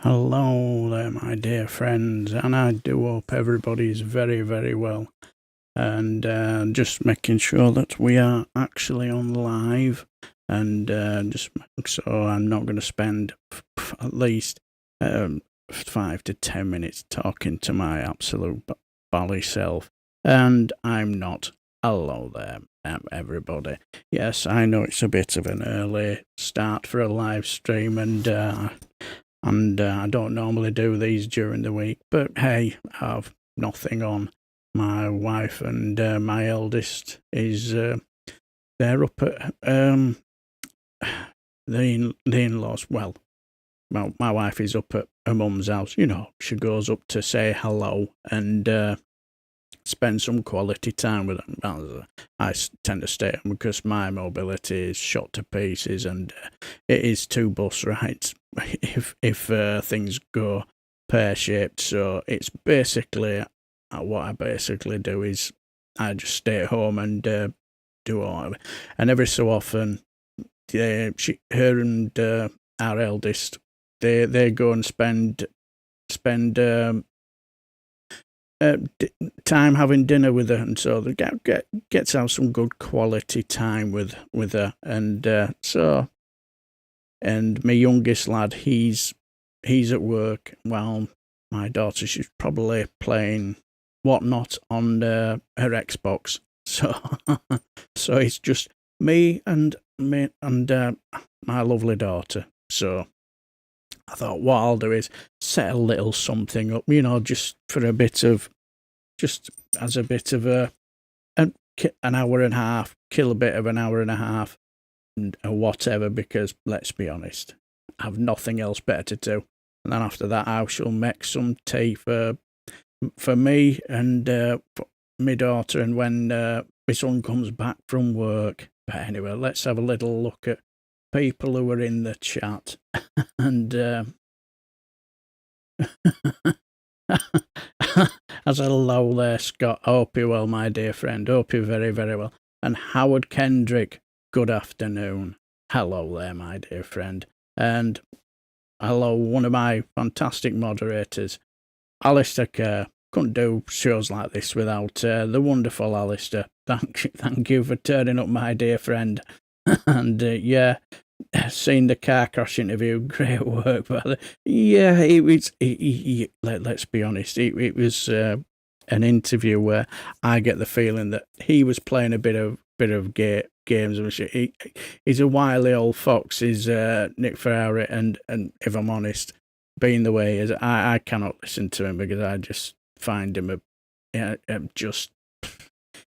Hello there, my dear friends, and I do hope everybody's very, very well. And just making sure that we are actually on live, and just so I'm not going to spend at least 5 to 10 minutes talking to my absolute bally self. And I'm not. Hello there, everybody. Yes, I know it's a bit of an early start for a live stream, and I don't normally do these during the week, but hey, I've nothing on. My wife and my eldest is they're up at the in-laws. Well, my wife is up at her mum's house. You know, she goes up to say hello and spend some quality time with them. I tend to stay home because my mobility is shot to pieces, and it is 2 bus rides if things go pear-shaped. So it's basically what I basically do is I just stay at home and do all of it. And every so often, her and our eldest, they go and spend time having dinner with her, and so they get to have some good quality time with her, and and my youngest lad, he's at work while my daughter, she's probably playing whatnot on her Xbox. So so it's just me and my lovely daughter. So I thought what I'll do is set a little something up, just for a bit of, just as a bit of an hour and a half, kill a bit of an hour and a half, and whatever, because let's be honest, I have nothing else better to do. And then after that, I shall make some tea for me and for my daughter, and when my son comes back from work. But anyway, let's have a little look at people who are in the chat. And as a hello there, Scott. I hope you're well, my dear friend. Hope you're very, very well. And Howard Kendrick, good afternoon. Hello there, my dear friend. And hello, one of my fantastic moderators, Alistair Kerr. Couldn't do shows like this without the wonderful Alistair. Thank you for turning up, my dear friend. And yeah, seen the car crash interview. Great work, but yeah, it was. Let's be honest. It was an interview where I get the feeling that he was playing a bit of games and shit. He's a wily old fox. Is Nick Ferrari, and if I'm honest, being the way he is, I cannot listen to him because I just find him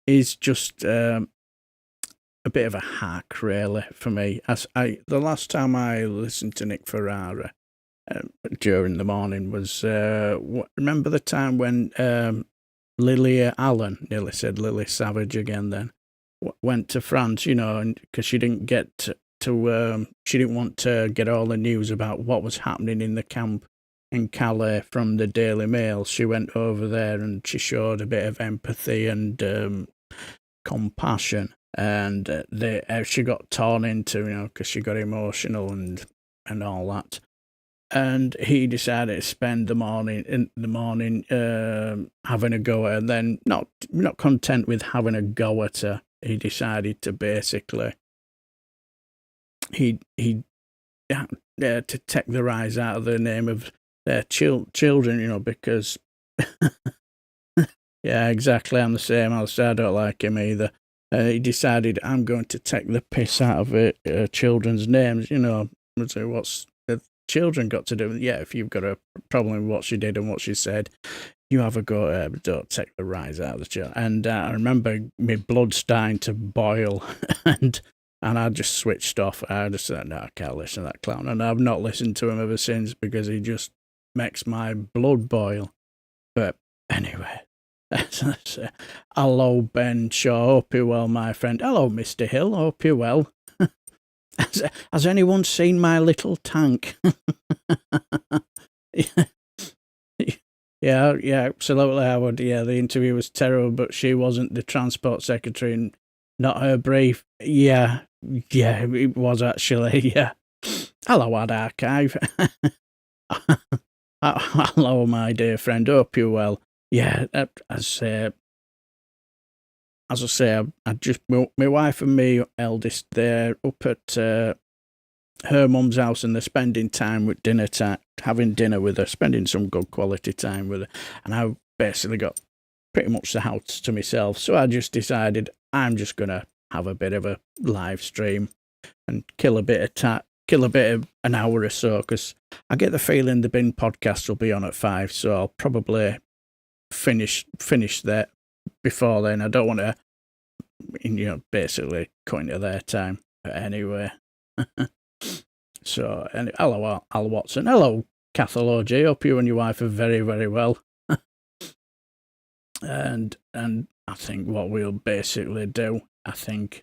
he's just a bit of a hack, really, for me. The last time I listened to Nick Ferrari during the morning was remember the time when Lily Allen, nearly said Lily Savage again, then went to France, and because she didn't get to she didn't want to get all the news about what was happening in the camp in Calais from the Daily Mail. She went over there and she showed a bit of empathy and compassion, and she got torn into, because she got emotional and all that. And he decided to spend the morning having a go at her, and then not content with having a go at her, he decided to basically to take the rise out of the name of their children, because yeah, exactly, I'm the same. I don't like him either. He decided, I'm going to take the piss out of children's names, so what's the children got to do? Yeah, if you've got a problem with what she did and what she said, you have a go at her, but don't take the rise out of the child. And I remember my blood starting to boil, and I just switched off. I just said, no, I can't listen to that clown. And I've not listened to him ever since because he just makes my blood boil. But anyway, hello, Ben Shaw. Hope you're well, my friend. Hello, Mr. Hill. Hope you're well. Has anyone seen my little tank? Yeah, absolutely, Howard. Yeah, the interview was terrible, but she wasn't the transport secretary and not her brief. Yeah, it was actually, yeah. Hello, Ad Archive. Hello, my dear friend. Hope you're well. Yeah, as I say, I just my wife and me eldest, they're up at her mum's house and they're spending time with dinner time, having dinner with her, spending some good quality time with her. And I've basically got pretty much the house to myself. So I just decided I'm just gonna have a bit of a live stream and kill a bit of an hour or so, because I get the feeling the bin podcast will be on at 5, so I'll probably finish that before then. I don't want to, basically cut into their time. But anyway, so hello, Al Watson. Hello, Cathal OG. Hope you and your wife are very, very well. and I think what we'll basically do, I think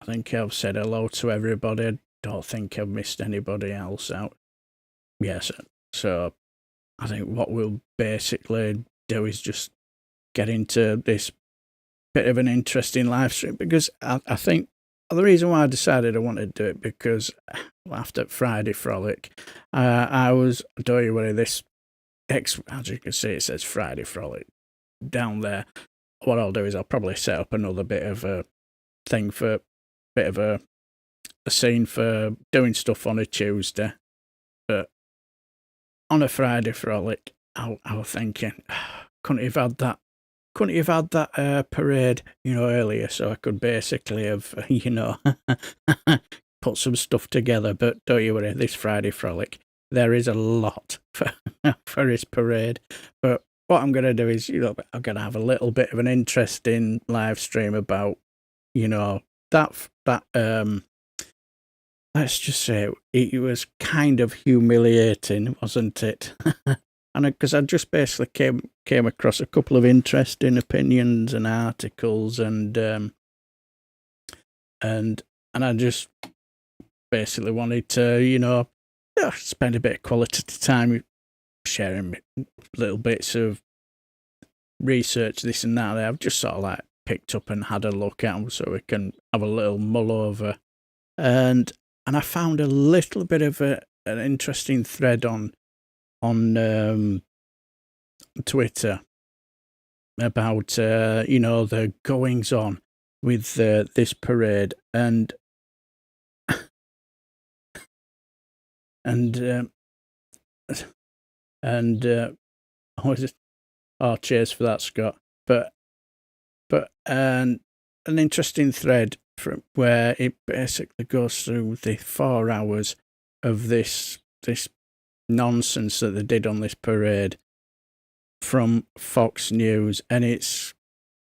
I've said hello to everybody. I don't think I've missed anybody else out. Yes, so I think what we'll basically do is just get into this bit of an interesting live stream, because I think the reason why I decided I wanted to do it, because after Friday Frolic, I was, don't you worry, this as you can see, it says Friday Frolic down there. What I'll do is I'll probably set up another bit of a thing for bit of a scene for doing stuff on a Tuesday, but on a Friday Frolic, I was thinking, couldn't you have had that parade, earlier, so I could basically have, put some stuff together. But don't you worry, this Friday Frolic, there is a lot for his parade. But what I'm going to do is, I'm going to have a little bit of an interesting live stream about, that let's just say it was kind of humiliating, wasn't it? And because I just basically came across a couple of interesting opinions and articles, and I just basically wanted to, spend a bit of quality time sharing little bits of research, this and that I've just sort of picked up and had a look at them, so we can have a little mull over. And I found a little bit of an interesting thread on Twitter about the goings on with this parade, and cheers for that, Scott. But an interesting thread from where it basically goes through the 4 hours of this nonsense that they did on this parade from Fox News, and it's,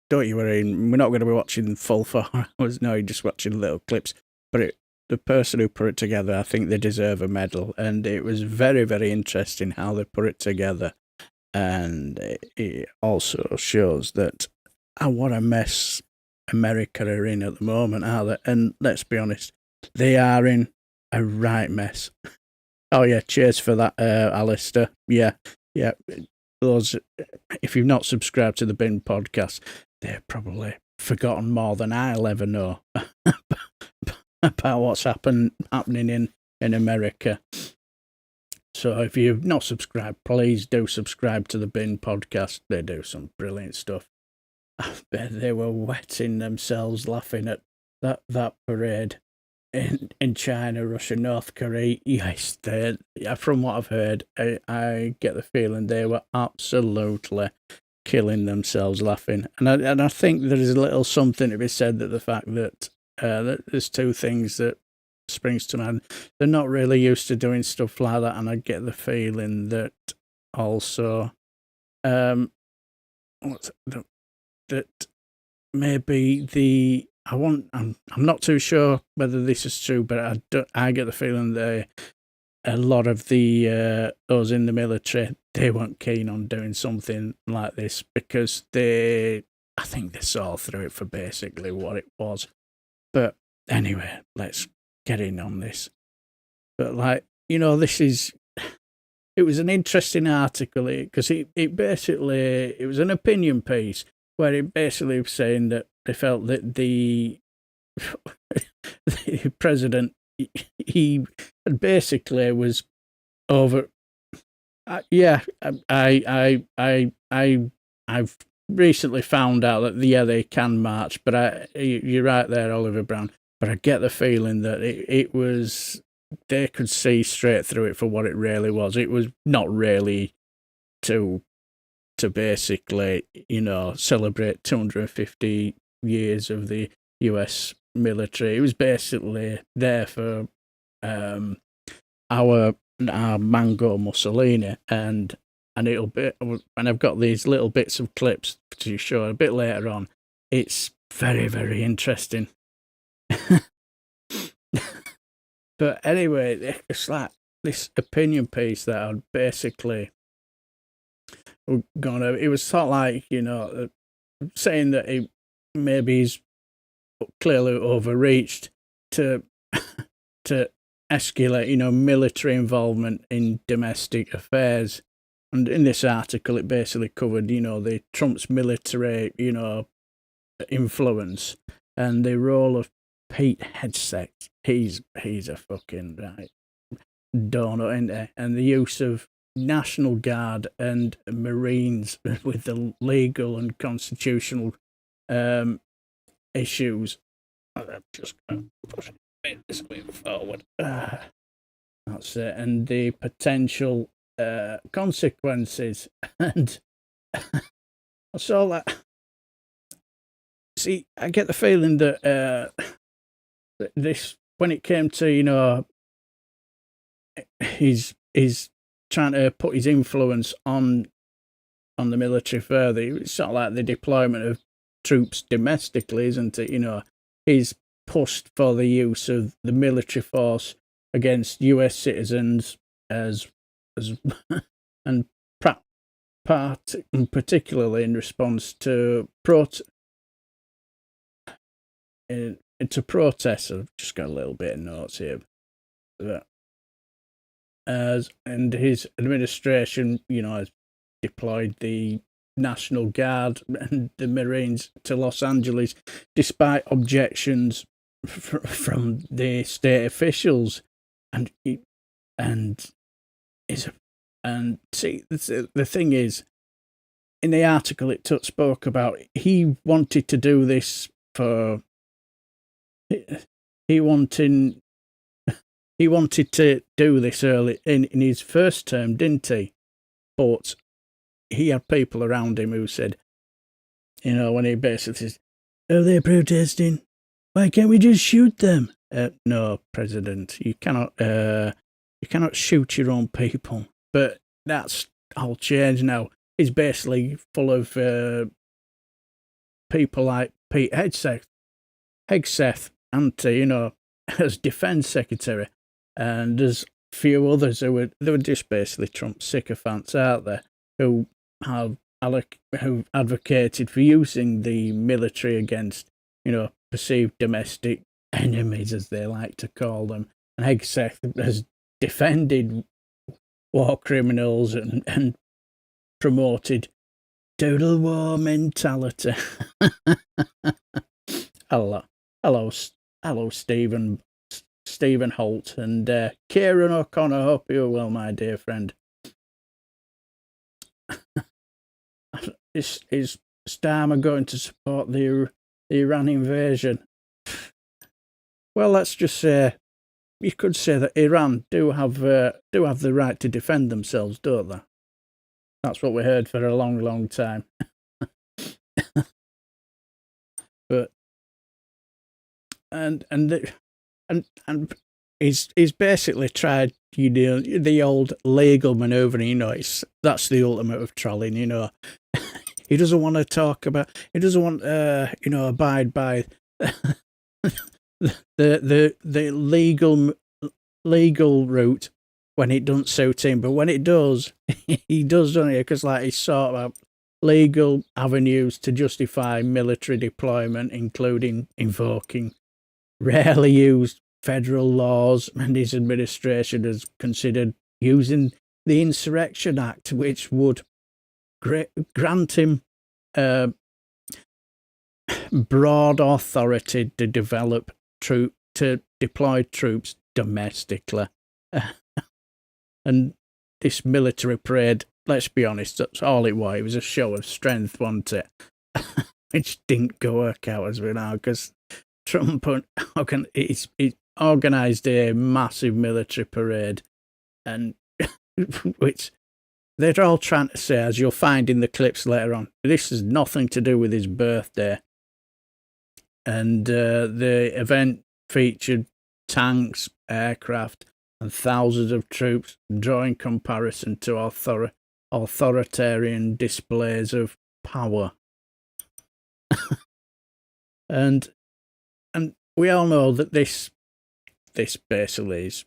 don't you worry, we're not going to be watching full 4 hours. No, you're just watching little clips. But the person who put it together, I think they deserve a medal, and it was very, very interesting how they put it together, and it also shows that what a mess America are in at the moment, are they? And let's be honest, they are in a right mess. Oh yeah, cheers for that, Alistair. Yeah. Those, if you've not subscribed to the Bin podcast, they've probably forgotten more than I'll ever know about what's happening in America. So if you've not subscribed, please do subscribe to the Bin podcast. They do some brilliant stuff. I bet they were wetting themselves laughing at that parade in China, Russia, North Korea. Yes, from what I've heard, I get the feeling they were absolutely killing themselves laughing. And I think there is a little something to be said that the fact that there's two things that springs to mind. They're not really used to doing stuff like that, and I get the feeling that also that maybe I'm not too sure whether this is true, but I get the feeling that a lot of the those in the military, they weren't keen on doing something like this, because I think they saw through it for basically what it was. But anyway, let's get in on this. But it was an interesting article, because it basically, it was an opinion piece where it basically was saying that they felt that the president, he basically was over Yeah, I've recently found out that yeah they can march, but you're right there, Oliver Brown. But I get the feeling that it was they could see straight through it for what it really was. It was not really to basically celebrate 250 years of the U.S. military. It was basically there for um, our Mango Mussolini, and it'll be, and I've got these little bits of clips to show a bit later on. It's very, very interesting. But anyway, it's like this opinion piece that I'd basically gone over. It was sort of like, saying that maybe he's clearly overreached to to escalate, military involvement in domestic affairs. And in this article, it basically covered, the Trump's military, influence and the role of Pete Hegseth. He's a fucking right donut, isn't he? And the use of National Guard and Marines with the legal and constitutional issues. I'm just going to push this bit forward. That's it. And the potential consequences. And that's all that. See, I get the feeling that this, when it came to, he's trying to put his influence on the military further. It's sort of like the deployment of troops domestically, isn't it? He's pushed for the use of the military force against U.S. citizens as and particularly in response to protests. I've just got a little bit of notes here. And his administration, has deployed the National Guard and the Marines to Los Angeles, despite objections from the state officials. And see, the thing is, in the article it spoke about he wanted to do this for he wanted to do this early in his first term, didn't he? But he had people around him who said, when he basically says, "Oh, they're protesting. Why can't we just shoot them?" No, President, you cannot shoot your own people. But that's all changed now. He's basically full of people like Pete Hegseth, as Defence Secretary, and there's a few others who were just basically Trump sycophants out there who advocated for using the military against, perceived domestic enemies, as they like to call them. And Hegseth has defended war criminals and promoted total war mentality. Hello, Stephen Holt and Kieran O'Connor. Hope you're well, my dear friend. Is Starmer going to support the Iran invasion? Well, let's just say you could say that Iran do have the right to defend themselves, don't they? That's what we heard for a long, long time. But and he's basically tried the old legal manoeuvring. That's the ultimate of trolling. He doesn't want to talk about. He doesn't want abide by the legal route when it doesn't suit him, but when it does, he does, doesn't he? Because he's sort of legal avenues to justify military deployment, including invoking rarely used federal laws, and his administration has considered using the Insurrection Act, which would grant him broad authority to deploy troops domestically. And this military parade, let's be honest, that's all it was. It was a show of strength, wasn't it? Which didn't go work out as we know, because Trump he's organised a massive military parade, and which they're all trying to say, as you'll find in the clips later on, this has nothing to do with his birthday. And the event featured tanks, aircraft, and thousands of troops, drawing comparison to authoritarian displays of power. and we all know that this basically is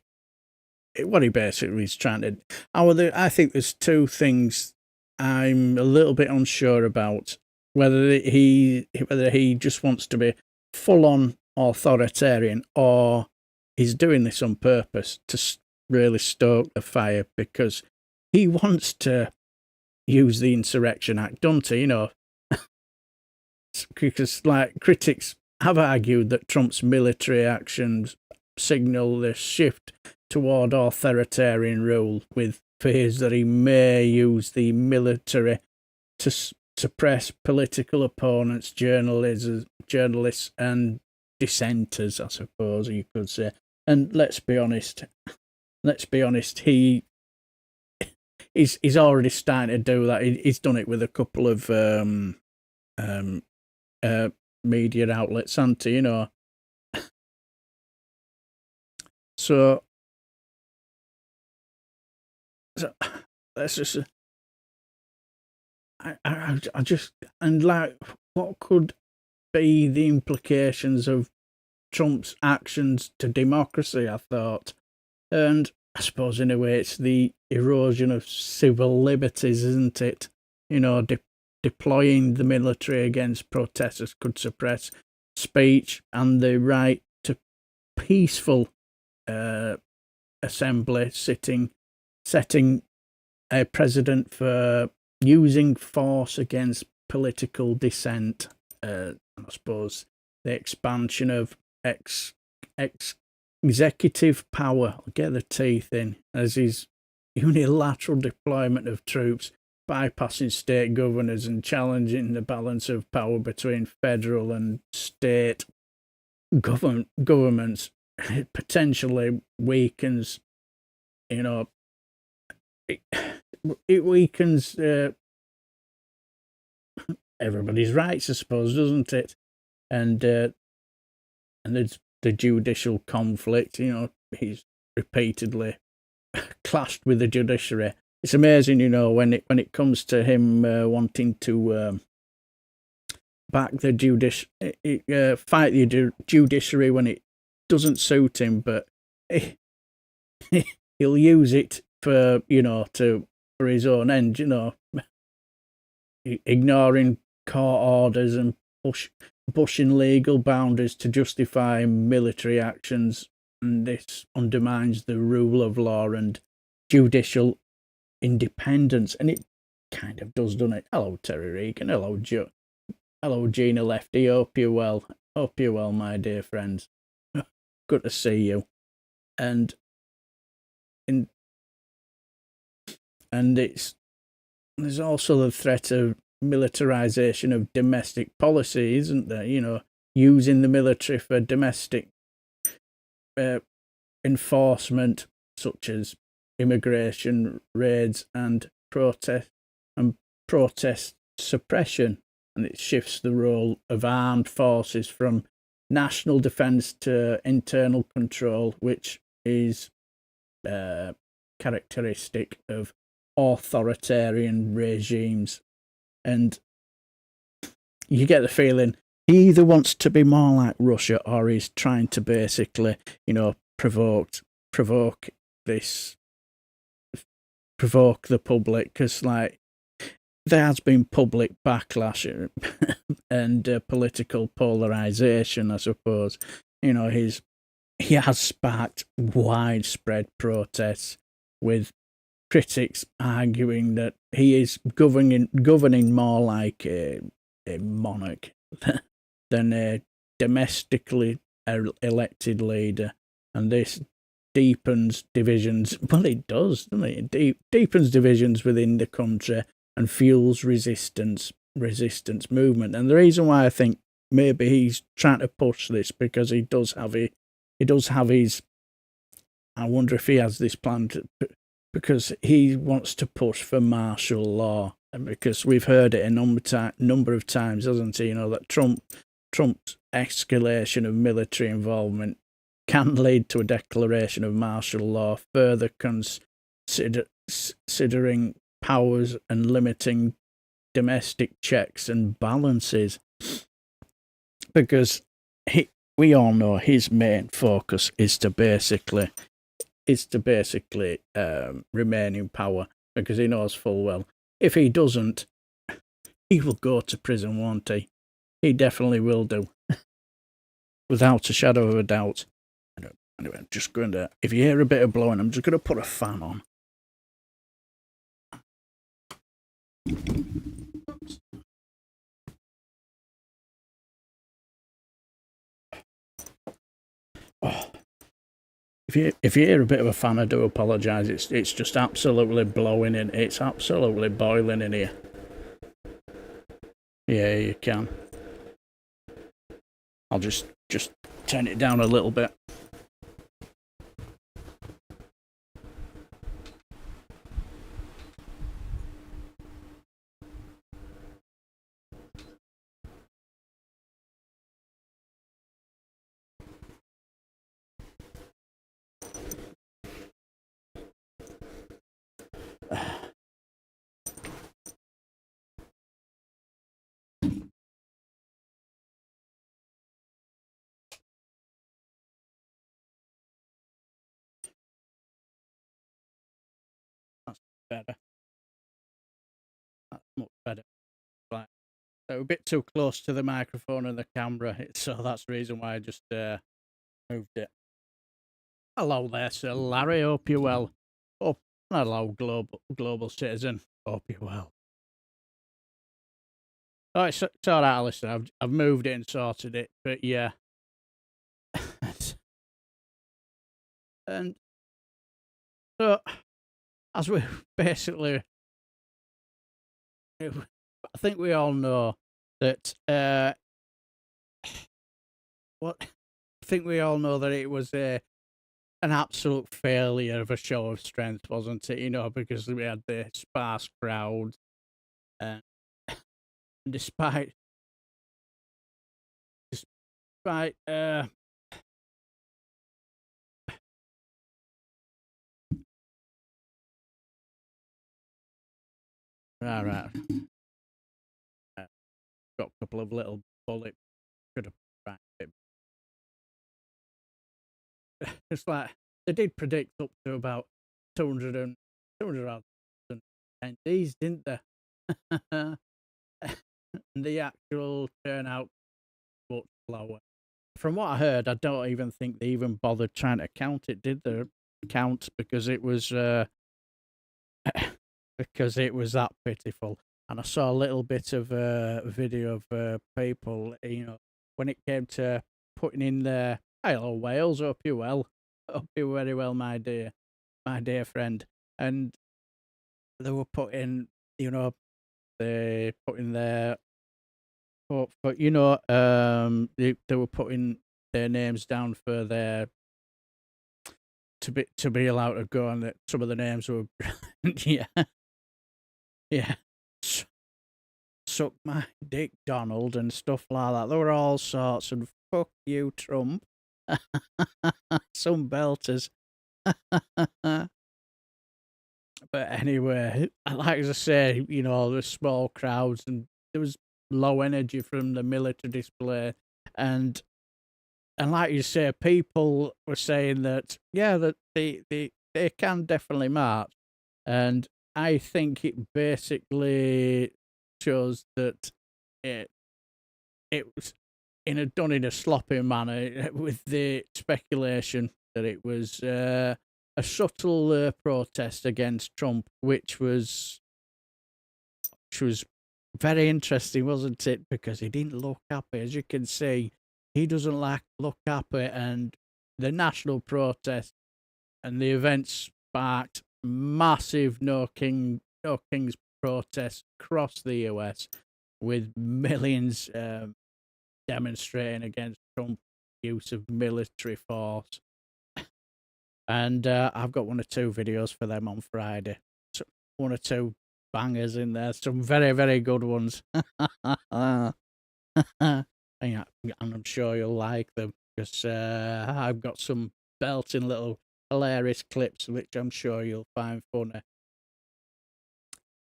what he basically is trying to. I think there's two things I'm a little bit unsure about. Whether he just wants to be full-on authoritarian, or he's doing this on purpose to really stoke the fire, because he wants to use the Insurrection Act, doesn't he? You know, because like critics have argued that Trump's military actions signal the shift toward authoritarian rule, with fears that he may use the military to suppress political opponents, journalists, and dissenters, I suppose you could say. And let's be honest, he's already starting to do that. He's done it with a couple of media outlets, hasn't he? You know, so let's just. I just, and like, what could be the implications of Trump's actions to democracy, I thought. And I suppose in a way it's the erosion of civil liberties, isn't it? You know, deploying the military against protesters could suppress speech and the right to peaceful assembly, setting a precedent for using force against political dissent. I suppose the expansion of executive power, I'll get the teeth in, as his unilateral deployment of troops, bypassing state governors and challenging the balance of power between federal and state governments. It potentially weakens, you know, it weakens everybody's rights, I suppose, doesn't it? And there's the judicial conflict. You know, he's repeatedly clashed with the judiciary. It's amazing, you know, when it comes to him wanting to back the fight the judiciary when it doesn't suit him, but he'll use it for, you know, for his own end, you know, ignoring court orders and pushing legal boundaries to justify military actions, and this undermines the rule of law and judicial independence. And it kind of does, doesn't it? Hello, Terry Regan. Hello, hello, Gina Lefty. Hope you're well, my dear friends. Good to see you. And there's also the threat of militarization of domestic policy, isn't there? You know, using the military for domestic enforcement, such as immigration raids and protest suppression, and it shifts the role of armed forces from national defense to internal control, which is characteristic of authoritarian regimes. And you get the feeling he either wants to be more like Russia, or he's trying to basically, you know, provoke the public, because like there has been public backlash and political polarization, I suppose. You know, he has sparked widespread protests, with critics arguing that he is governing more like a monarch than a domestically elected leader, and this deepens divisions. Well, it does, doesn't it? It deepens divisions within the country and fuels resistance movement. And the reason why I think maybe he's trying to push this, because he does have his. I wonder if he has this plan because he wants to push for martial law, and because we've heard it a number of times, hasn't he? You know, that Trump's escalation of military involvement can lead to a declaration of martial law, further considering powers and limiting domestic checks and balances. Because we all know his main focus is to basically remain in power, because he knows full well if he doesn't, he will go to prison, won't he? He definitely will do, without a shadow of a doubt. Anyway, I'm just going to, if you hear a bit of blowing, I'm just going to put a fan on. Oops. Oh. If you hear a bit of a fan, I do apologise. It's just absolutely blowing in. It's absolutely boiling in here. Yeah, you can. I'll just turn it down a little bit. That's better. That's much better. Right. So a bit too close to the microphone and the camera, so that's the reason why I just moved it. Hello there, Sir Larry. Hope you're well. Oh, hello, global citizen. Hope you're well. Oh, it's all right, Alistair. I've moved it and sorted it, but yeah. And so, as we basically, I think we all know that. I think we all know that it was an absolute failure of a show of strength, wasn't it? You know, because we had the sparse crowd, and despite right. Got a couple of little bullets. Could have right it. It's like they did predict up to about 200 attendees, didn't they? And the actual turnout much lower. From what I heard, I don't even think they even bothered trying to count it. Did they count because it was because it was that pitiful? And I saw a little bit of a video of people, you know, when it came to putting in their hello Wales, hope you well, hope you very well, my dear friend, and they were putting, you know, they put in their, but you know, they were putting their names down for their to be allowed to go, and that some of the names were yeah. Suck my dick, Donald, and stuff like that. There were all sorts, and fuck you, Trump. Some belters. But anyway, like I say, you know, there's small crowds, and there was low energy from the military display, and like you say, people were saying that that they can definitely march, and I think it basically shows that it was done in a sloppy manner, with the speculation that it was a subtle protest against Trump, which was very interesting, wasn't it? Because he didn't look happy, as you can see. He doesn't look happy, and the national protest and the event sparked massive no kings protests across the US, with millions demonstrating against Trump's use of military force. And I've got 1 or 2 videos for them on Friday. So 1 or 2 bangers in there. Some very, very good ones. And I'm sure you'll like them, because I've got some belting little hilarious clips, which I'm sure you'll find funny.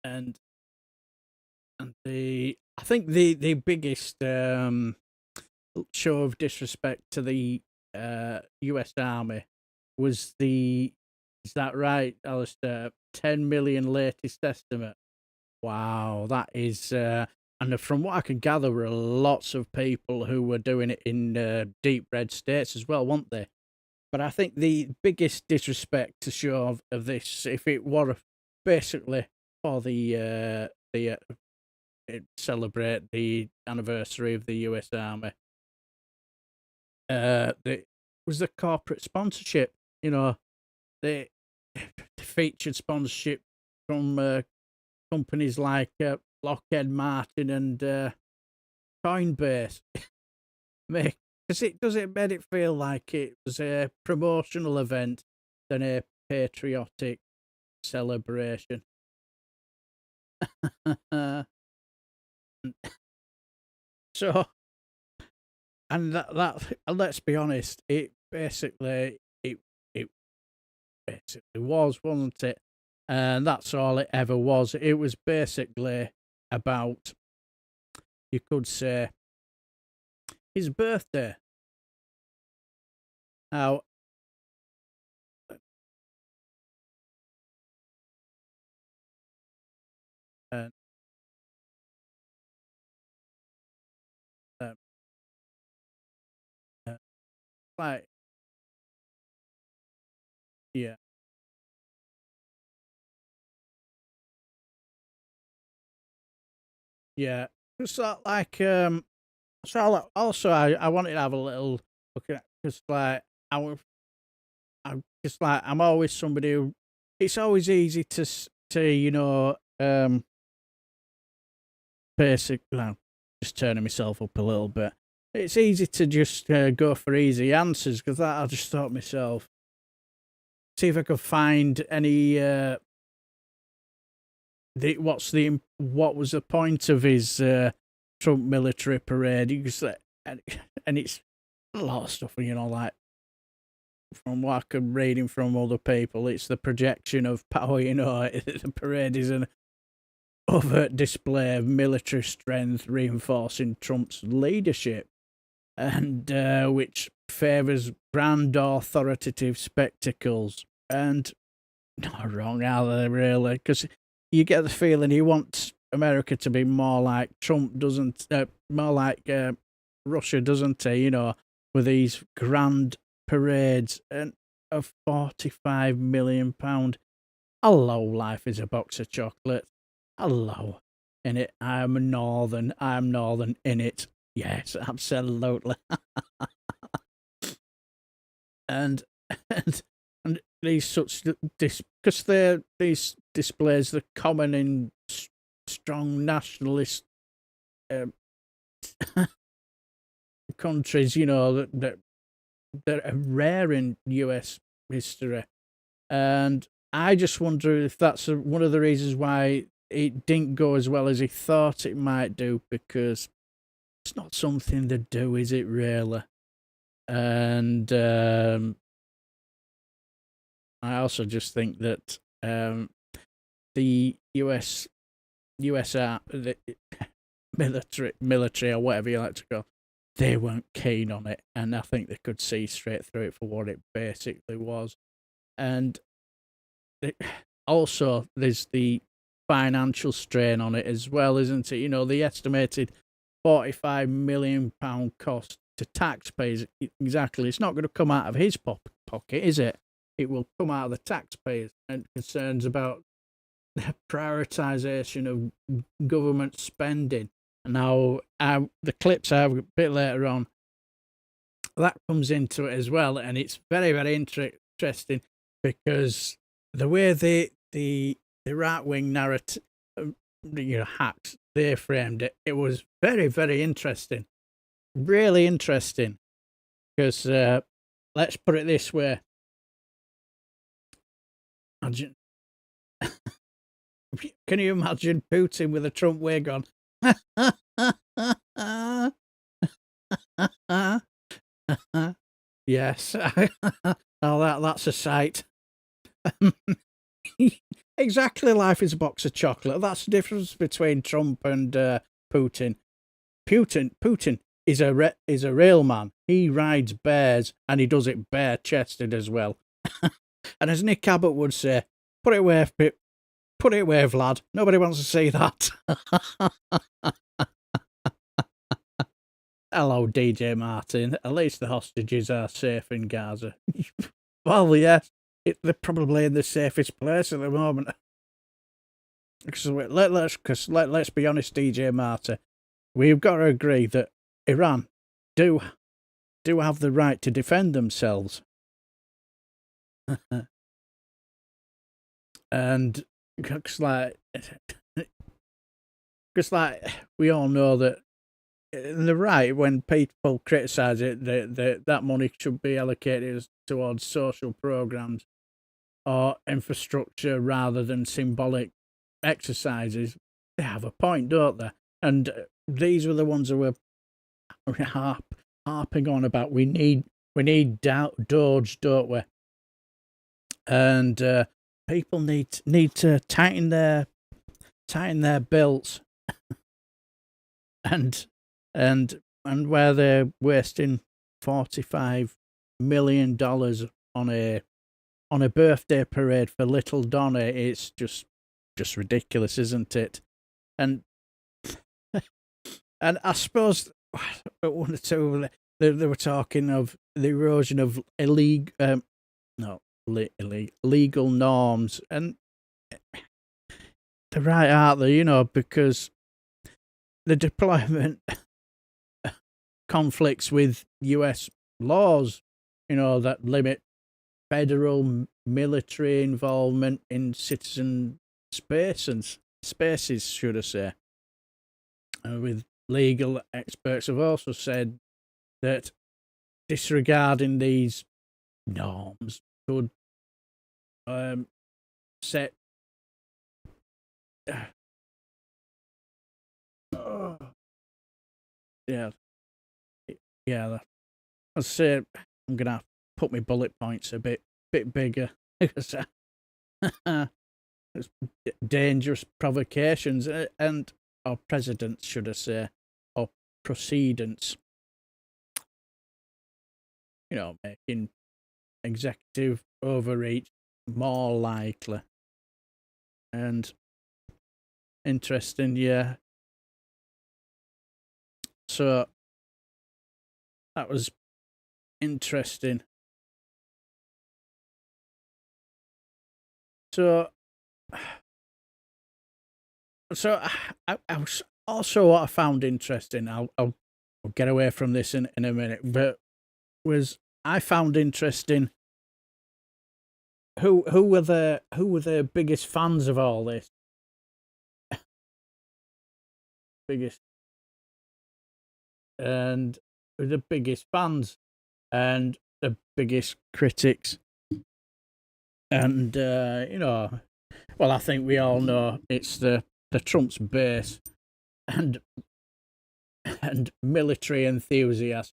And I think the biggest show of disrespect to the US Army was is that right, Alistair? 10 million latest estimate. Wow, that is, and from what I can gather, there were lots of people who were doing it in deep red states as well, weren't they? But I think the biggest disrespect to show of this, if it were basically for the celebrate the anniversary of the US Army, was the corporate sponsorship. You know, the featured sponsorship from companies like Lockheed Martin and Coinbase. Because it made it feel like it was a promotional event than a patriotic celebration. So, and that let's be honest, it basically was, wasn't it? And that's all it ever was. It was basically about, you could say, his birthday. Now, um, like, yeah, yeah. Just like, so also I wanted to have a little look at, because like I'm just like, I'm always somebody who, it's always easy to basic, well, just turning myself up a little bit. It's easy to just go for easy answers, because I just thought myself, see if I could find any what was the point of his Trump military parade? And it's a lot of stuff, like, from what I could reading from other people, it's the projection of power. The parade is an overt display of military strength, reinforcing Trump's leadership, and which favours grand authoritative spectacles. And not wrong, are they, really? Because you get the feeling he wants America to be more like Trump, doesn't? More like Russia, doesn't he? With these grand parades and of £45 million. Hello, life is a box of chocolates. Hello, in it. I'm northern in it. Yes, absolutely. and these such because these displays are common in strong nationalist countries, that are rare in US history. And I just wonder if that's one of the reasons why it didn't go as well as he thought it might do, because it's not something to do, is it, really? And I also just think that the the military, or whatever you like to call, they weren't keen on it, and I think they could see straight through it for what it basically was. And also, there's the financial strain on it as well, isn't it? The estimated £45 million cost to taxpayers. Exactly, it's not going to come out of his pocket, is it? It will come out of the taxpayers, and concerns about the prioritisation of government spending. Now, the clips I have a bit later on, that comes into it as well, and it's very, very interesting. because the way the right wing narrative, hacks, they framed it, it was very, very interesting, really interesting. Because let's put it this way. Imagine, can you imagine Putin with a Trump wig on? Yes. Oh, that's a sight. Exactly, life is a box of chocolate. That's the difference between Trump and Putin. Putin is a real man. He rides bears, and he does it bare chested as well. And as Nick Abbott would say, put it away, Vlad. Nobody wants to see that. Hello, DJ Martin. At least the hostages are safe in Gaza. Well, yes, they're probably in the safest place at the moment. Because let's be honest, DJ Martin. We've got to agree that Iran do have the right to defend themselves. And because like we all know that the right, when people criticise it, that money should be allocated towards social programs or infrastructure rather than symbolic exercises. They have a point, don't they? And these were the ones who were harping on about we need Doge, don't we? And people need to tighten their belts, and where they're wasting $45 million on a birthday parade for little Donna, it's just ridiculous, isn't it? And and I suppose one or two they were talking of the erosion of legal norms, and they're right, aren't they? Because the deployment conflicts with US laws, that limit federal military involvement in citizen spaces, should I say. With legal experts have also said that disregarding these norms could set yeah. I'll say I'm gonna have to put my bullet points a bit bigger because it's dangerous provocations or precedents, should I say, or precedents. Making executive overreach more likely. And interesting, yeah. So that was interesting. So I was also, what I found interesting, I'll get away from this in a minute, but I found interesting who were the biggest fans of all this. Biggest and the biggest fans and the biggest critics. And well, I think we all know it's the Trump's base and military enthusiasts.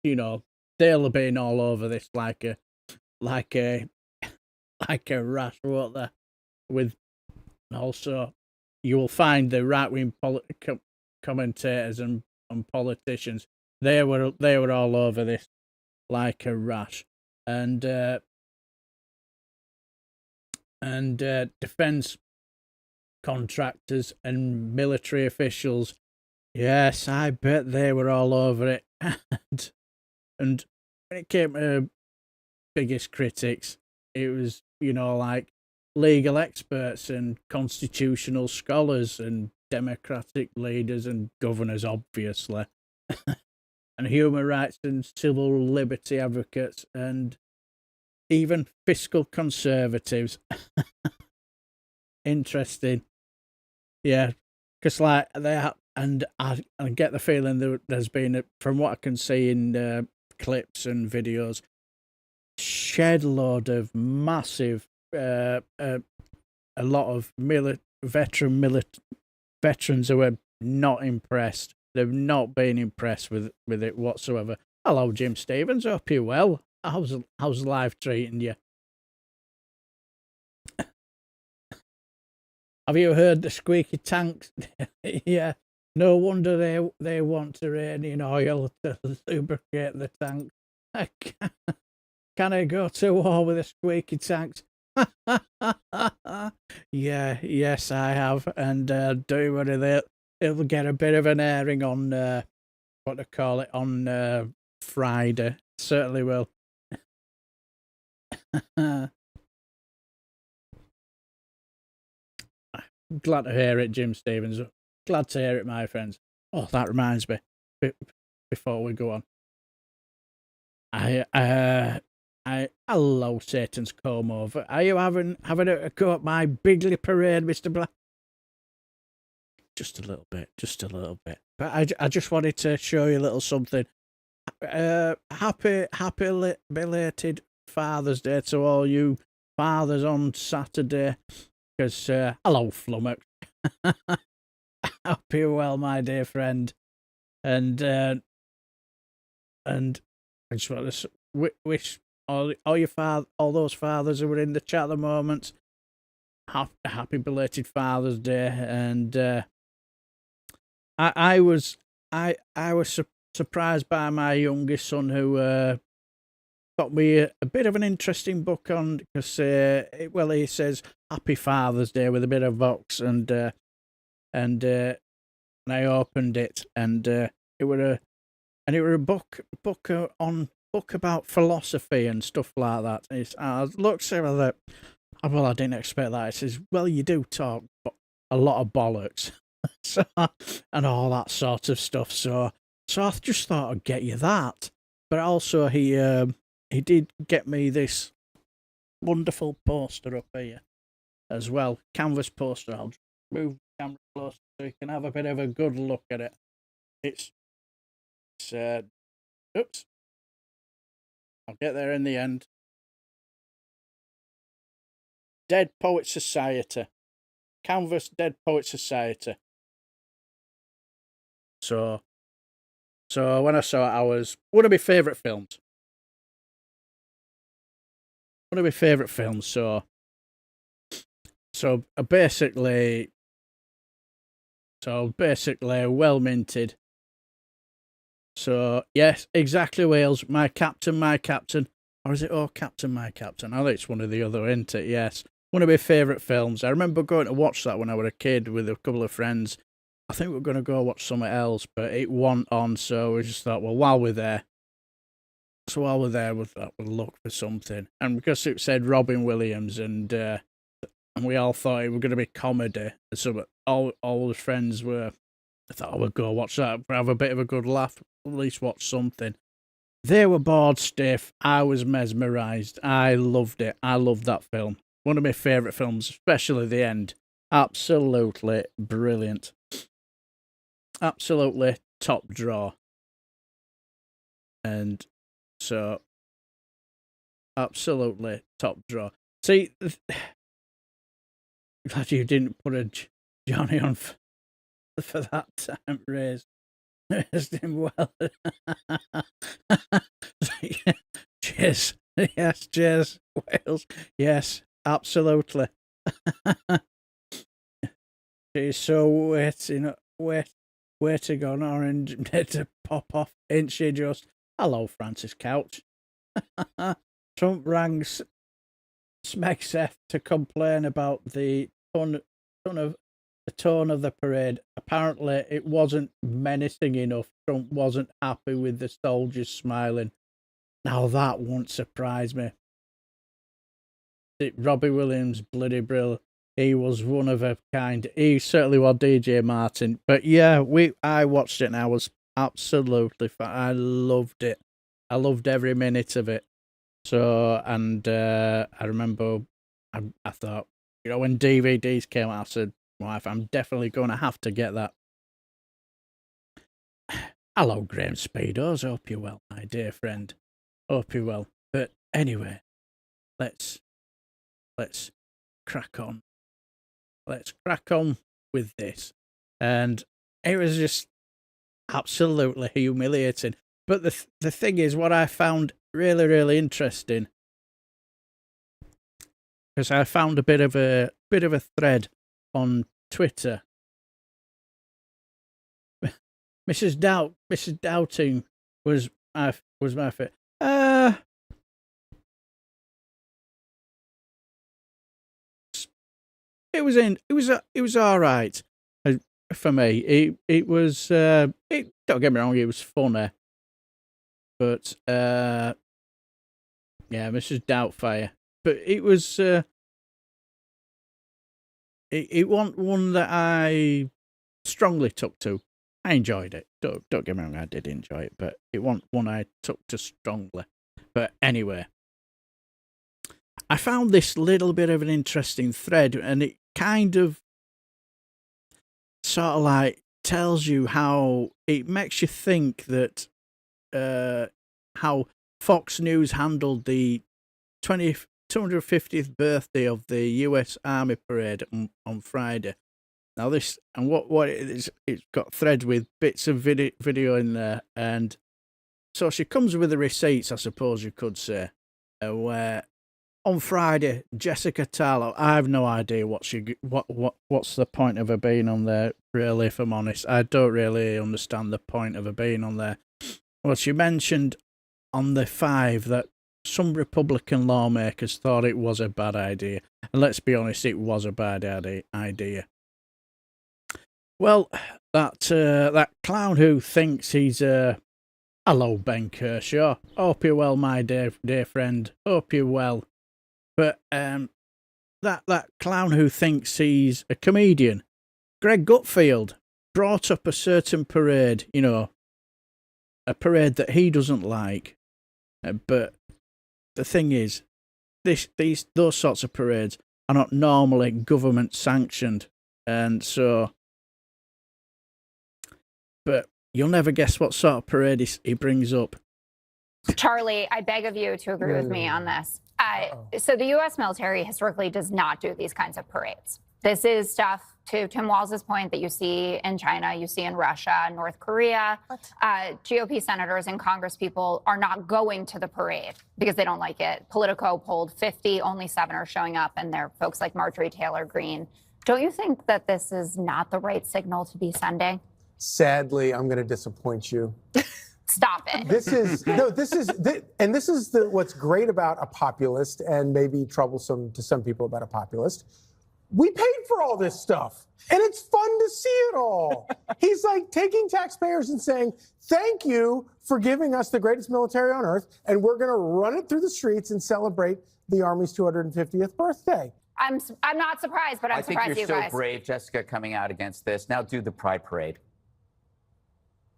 They'll have been all over this like a rash, won't they? With also, you will find the right wing commentators and politicians. They were all over this like a rash, and defense contractors and military officials. Yes, I bet they were all over it. and when it came to biggest critics, it was, like legal experts and constitutional scholars and democratic leaders and governors, obviously, and human rights and civil liberty advocates and even fiscal conservatives. Interesting. Yeah, because like they have, and I get the feeling there's been, from what I can see in clips and videos, shed load of massive, a lot of veterans who are not impressed. They've not been impressed with it whatsoever. Hello, Jim Stevens. Hope you're well. How's life treating you? Have you heard the squeaky tanks? Yeah. No wonder they want to rain in oil to lubricate the tank. Can I go to war with the squeaky tanks? Yeah, yes, I have, and do worry, it'll get a bit of an airing on what they call it on Friday. Certainly will. Glad to hear it, Jim Stevens. Glad to hear it, my friends. Oh, that reminds me. Before we go on, hello, Satan's comb over. Are you having a go at my Bigley parade, Mr. Black? Just a little bit. But I just wanted to show you a little something. Happy belated Father's Day to all you fathers on Saturday. Because hello, Flummox. Hope you're well, my dear friend. And I just want to wish all those fathers who were in the chat at the moment, happy belated Father's Day. And I was surprised by my youngest son, who got me a bit of an interesting book on, because he says Happy Father's Day with a bit of Vox, and I opened it, and it were a book about philosophy and stuff like that. I looked at that. Well, I didn't expect that. It says, well, you do talk a lot of bollocks, so, and all that sort of stuff. So I just thought I'd get you that. But also, he did get me this wonderful poster up here as well, canvas poster. I'll move the camera close so you can have a bit of a good look at it. It's oops, I'll get there in the end. Dead Poet Society, canvas Dead Poet Society. So when I saw it, I was one of my favourite films. So basically, well minted. So yes, exactly, Wales. My captain. Or is it Captain, My Captain? I think it's one of the other, isn't it? Yes. One of my favourite films. I remember going to watch that when I was a kid with a couple of friends. I think we were going to go watch something else, but it wasn't on, so we just thought, well, while we're there, we'll look for something. And because it said Robin Williams, and we all thought it was going to be comedy, so all the friends were, I thought I would go watch that, have a bit of a good laugh, at least watch something. They were bored stiff. I was mesmerised. I loved it. I loved that film. One of my favourite films, especially the end. Absolutely brilliant. Absolutely top draw. And so, absolutely top draw. See, glad you didn't put a Johnny on for that time, raised him well. Cheers. Yes, cheers, Wales. Yes, absolutely. She's so waiting on orange to pop off, ain't she just? Hello, Francis Couch. Trump rang Smegseth to complain about the tone of the parade. Apparently, it wasn't menacing enough. Trump wasn't happy with the soldiers smiling. Now that won't surprise me. Robbie Williams, bloody brill. He was one of a kind. He certainly was, DJ Martin. But yeah, I watched it and I was absolutely fine. I loved it. I loved every minute of it. So, and I remember I thought, when DVDs came out, I said, wife, I'm definitely going to have to get that. Hello, Graham Speedos. Hope you're well, my dear friend. Hope you're well. But anyway, let's crack on. Let's crack on with this. And it was just absolutely humiliating. But the thing is, what I found really, really interesting, because I found a bit of a thread on Twitter. Mrs. Doubting was my favorite. It was all right for me. It was don't get me wrong, it was funny, but yeah, Mrs. Doubtfire. But it was it wasn't one that I strongly took to. I enjoyed it. Don't get me wrong, I did enjoy it, but it wasn't one I took to strongly. But anyway, I found this little bit of an interesting thread, and it kind of sort of like tells you how it makes you think that how Fox News handled the 250th birthday of the US Army Parade on Friday. Now this, and what it is, it's got threads with bits of video in there, and so she comes with the receipts, I suppose you could say, where on Friday, Jessica Tarlow, I have no idea what's the point of her being on there, really, if I'm honest. I don't really understand the point of her being on there. Well, she mentioned on the 5 that some Republican lawmakers thought it was a bad idea. And let's be honest, it was a bad idea. Well, that clown who thinks he's hello, Ben Kershaw. Hope you're well, my dear friend. Hope you're well. But that clown who thinks he's a comedian, Greg Gutfield, brought up a certain parade, a parade that he doesn't like. But the thing is, those sorts of parades are not normally government sanctioned, and so. But you'll never guess what sort of parade he brings up. Charlie, I beg of you to agree with me on this. So the U.S. military historically does not do these kinds of parades. This is stuff, to Tim Walz's point, that you see in China, you see in Russia, North Korea. GOP senators and Congress people are not going to the parade because they don't like it. Politico polled 50, only 7 are showing up, and they're folks like Marjorie Taylor Greene. Don't you think that this is not the right signal to be sending? Sadly, I'm going to disappoint you. Stop it. This is what's great about a populist, and maybe troublesome to some people about a populist. We paid for all this stuff, and it's fun to see it all. He's like taking taxpayers and saying, thank you for giving us the greatest military on earth, and we're going to run it through the streets and celebrate the Army's 250th birthday. I'm not surprised, but I'm surprised you guys. I think you're so brave, Jessica, coming out against this. Now do the Pride Parade.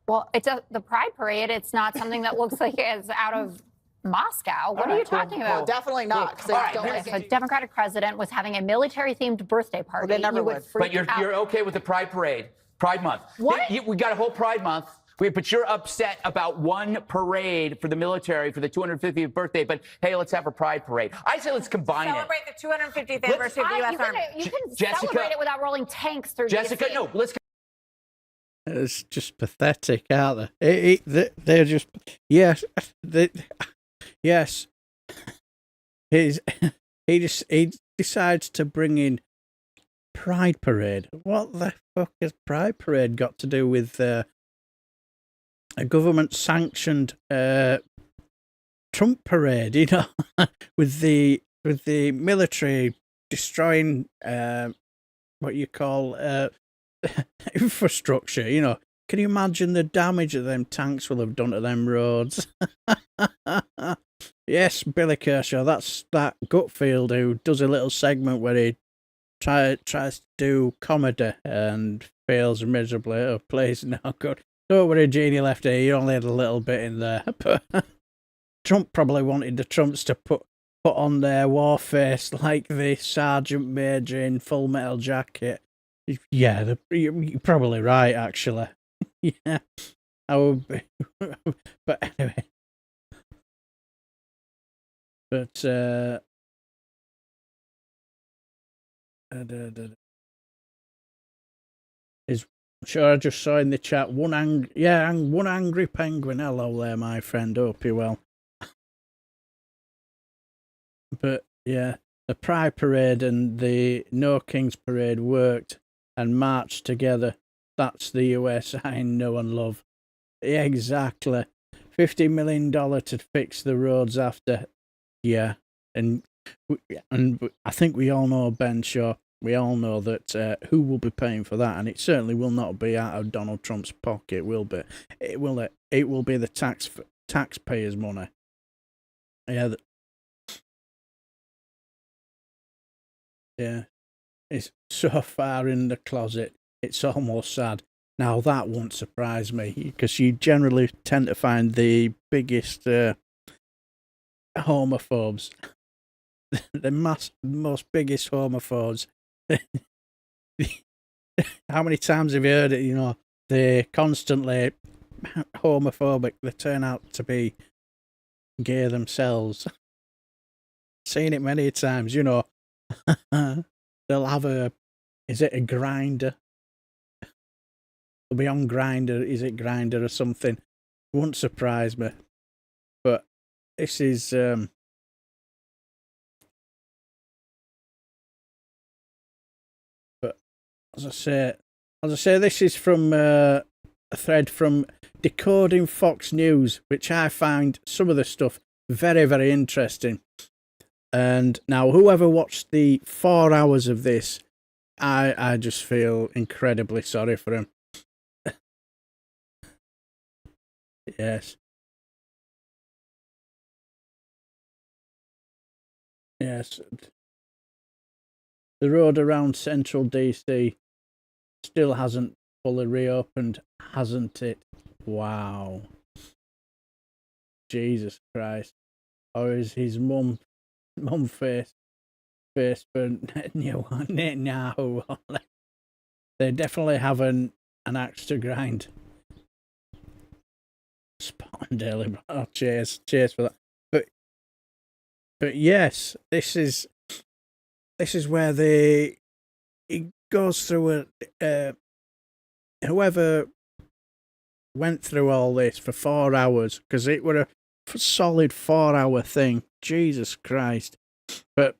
Well, the Pride Parade. It's not something that looks like it's out of Moscow. What are you talking about? Well, definitely not. All right, If a Democratic president was having a military-themed birthday party, they never you would. would freak But out. you're okay with the Pride Parade, Pride Month. What? We got a whole Pride Month. But you're upset about one parade for the military for the 250th birthday. But hey, let's have a Pride Parade. I say let's combine Celebrate the 250th anniversary of the U.S. Army. You can Jessica, celebrate it without rolling tanks through Jessica, DC. no, let's. It's just pathetic, aren't they? They're just yes. Yes. He decides to bring in Pride Parade. What the fuck has Pride Parade got to do with a government-sanctioned Trump parade? With the military destroying what you call infrastructure. Can you imagine the damage that them tanks will have done to them roads? Yes, Billy Kershaw, that's that Gutfield who does a little segment where he tries to do comedy and fails miserably. Oh, please, no, good. Don't worry, Jeannie Lefty, you only had a little bit in there. But Trump probably wanted the Trumps to put on their war face like the Sergeant Major in Full Metal Jacket. Yeah, you're probably right, actually. Yeah, I would be. But anyway. But, sure, I just saw in the chat one angry penguin. Hello there, my friend. Hope you're well. But yeah, the Pride Parade and the No Kings Parade worked and marched together. That's the US I know and love. Yeah, exactly. $50 million to fix the roads after. Yeah, and I think we all know, Ben Shaw. We all know that who will be paying for that, and it certainly will not be out of Donald Trump's pocket. It will be the taxpayers' money. Yeah, yeah, it's so far in the closet. It's almost sad. Now that won't surprise me because you generally tend to find the biggest homophobes, the most biggest homophobes. How many times have you heard it? You know, they're constantly homophobic. They turn out to be gay themselves. Seen it many times. You know, they'll have is it a grinder? They'll be on Grinder. Is it Grinder or something? Won't surprise me. But this is but as I say, this is from a thread from Decoding Fox News, which I find some of the stuff very, very interesting. And now, whoever watched the 4 hours of this, I just feel incredibly sorry for him. Yes. Yes. The road around central DC still hasn't fully reopened, hasn't it? Wow. Jesus Christ. Or is his mum face for Netanyahu? They definitely have an axe to grind. Spot on, Daily. Oh, cheers for that. But yes, this is where it goes through whoever went through all this for 4 hours, because it were a solid 4 hour thing. Jesus Christ. But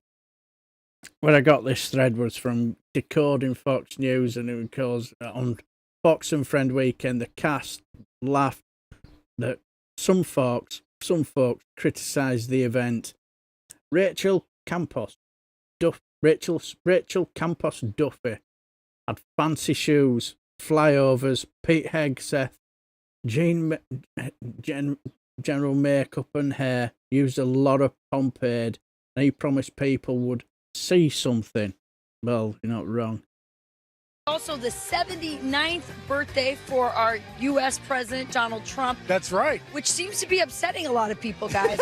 where I got this thread was from Decoding Fox News, and it goes on Fox and Friend Weekend. The cast laughed that some folks criticised the event. Rachel Campos Duffy had fancy shoes, flyovers. Pete Hegseth, general makeup and hair, used a lot of pomade, and he promised people would see something. Well, you're not wrong. Also, the 79th birthday for our U.S. President, Donald Trump. That's right. Which seems to be upsetting a lot of people, guys.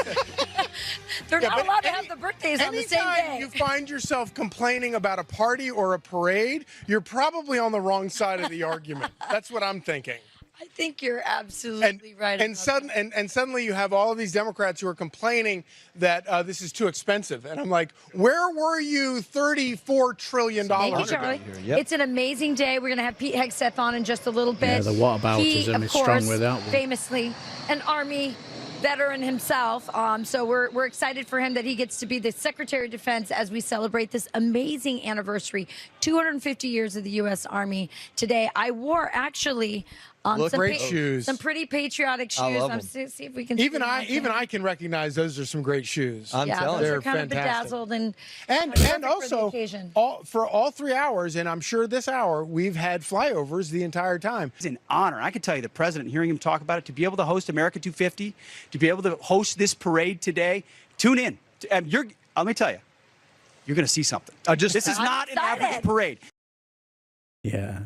They're not allowed to have the birthdays on the same day. Anytime you find yourself complaining about a party or a parade, you're probably on the wrong side of the argument. That's what I'm thinking. I think you're absolutely right. And suddenly you have all of these Democrats who are complaining that this is too expensive. And I'm like, where were you $34 trillion? Thank you, Charlie. Yep. It's an amazing day. We're going to have Pete Hegseth on in just a little bit. Yeah, the whataboutism is strong without one. Famously an Army veteran himself. So we're excited for him that he gets to be the Secretary of Defense as we celebrate this amazing anniversary, 250 years of the U.S. Army today. I wore actually some pretty patriotic shoes. See if we can. Even I can recognize those are some great shoes. I'm telling you, they're kind of bedazzled and also for all 3 hours, and I'm sure this hour we've had flyovers the entire time. It's an honor. I can tell you, the president, hearing him talk about it, to be able to host America 250, to be able to host this parade today. Tune in. Let me tell you, you're going to see something. This is not an average parade. Yeah.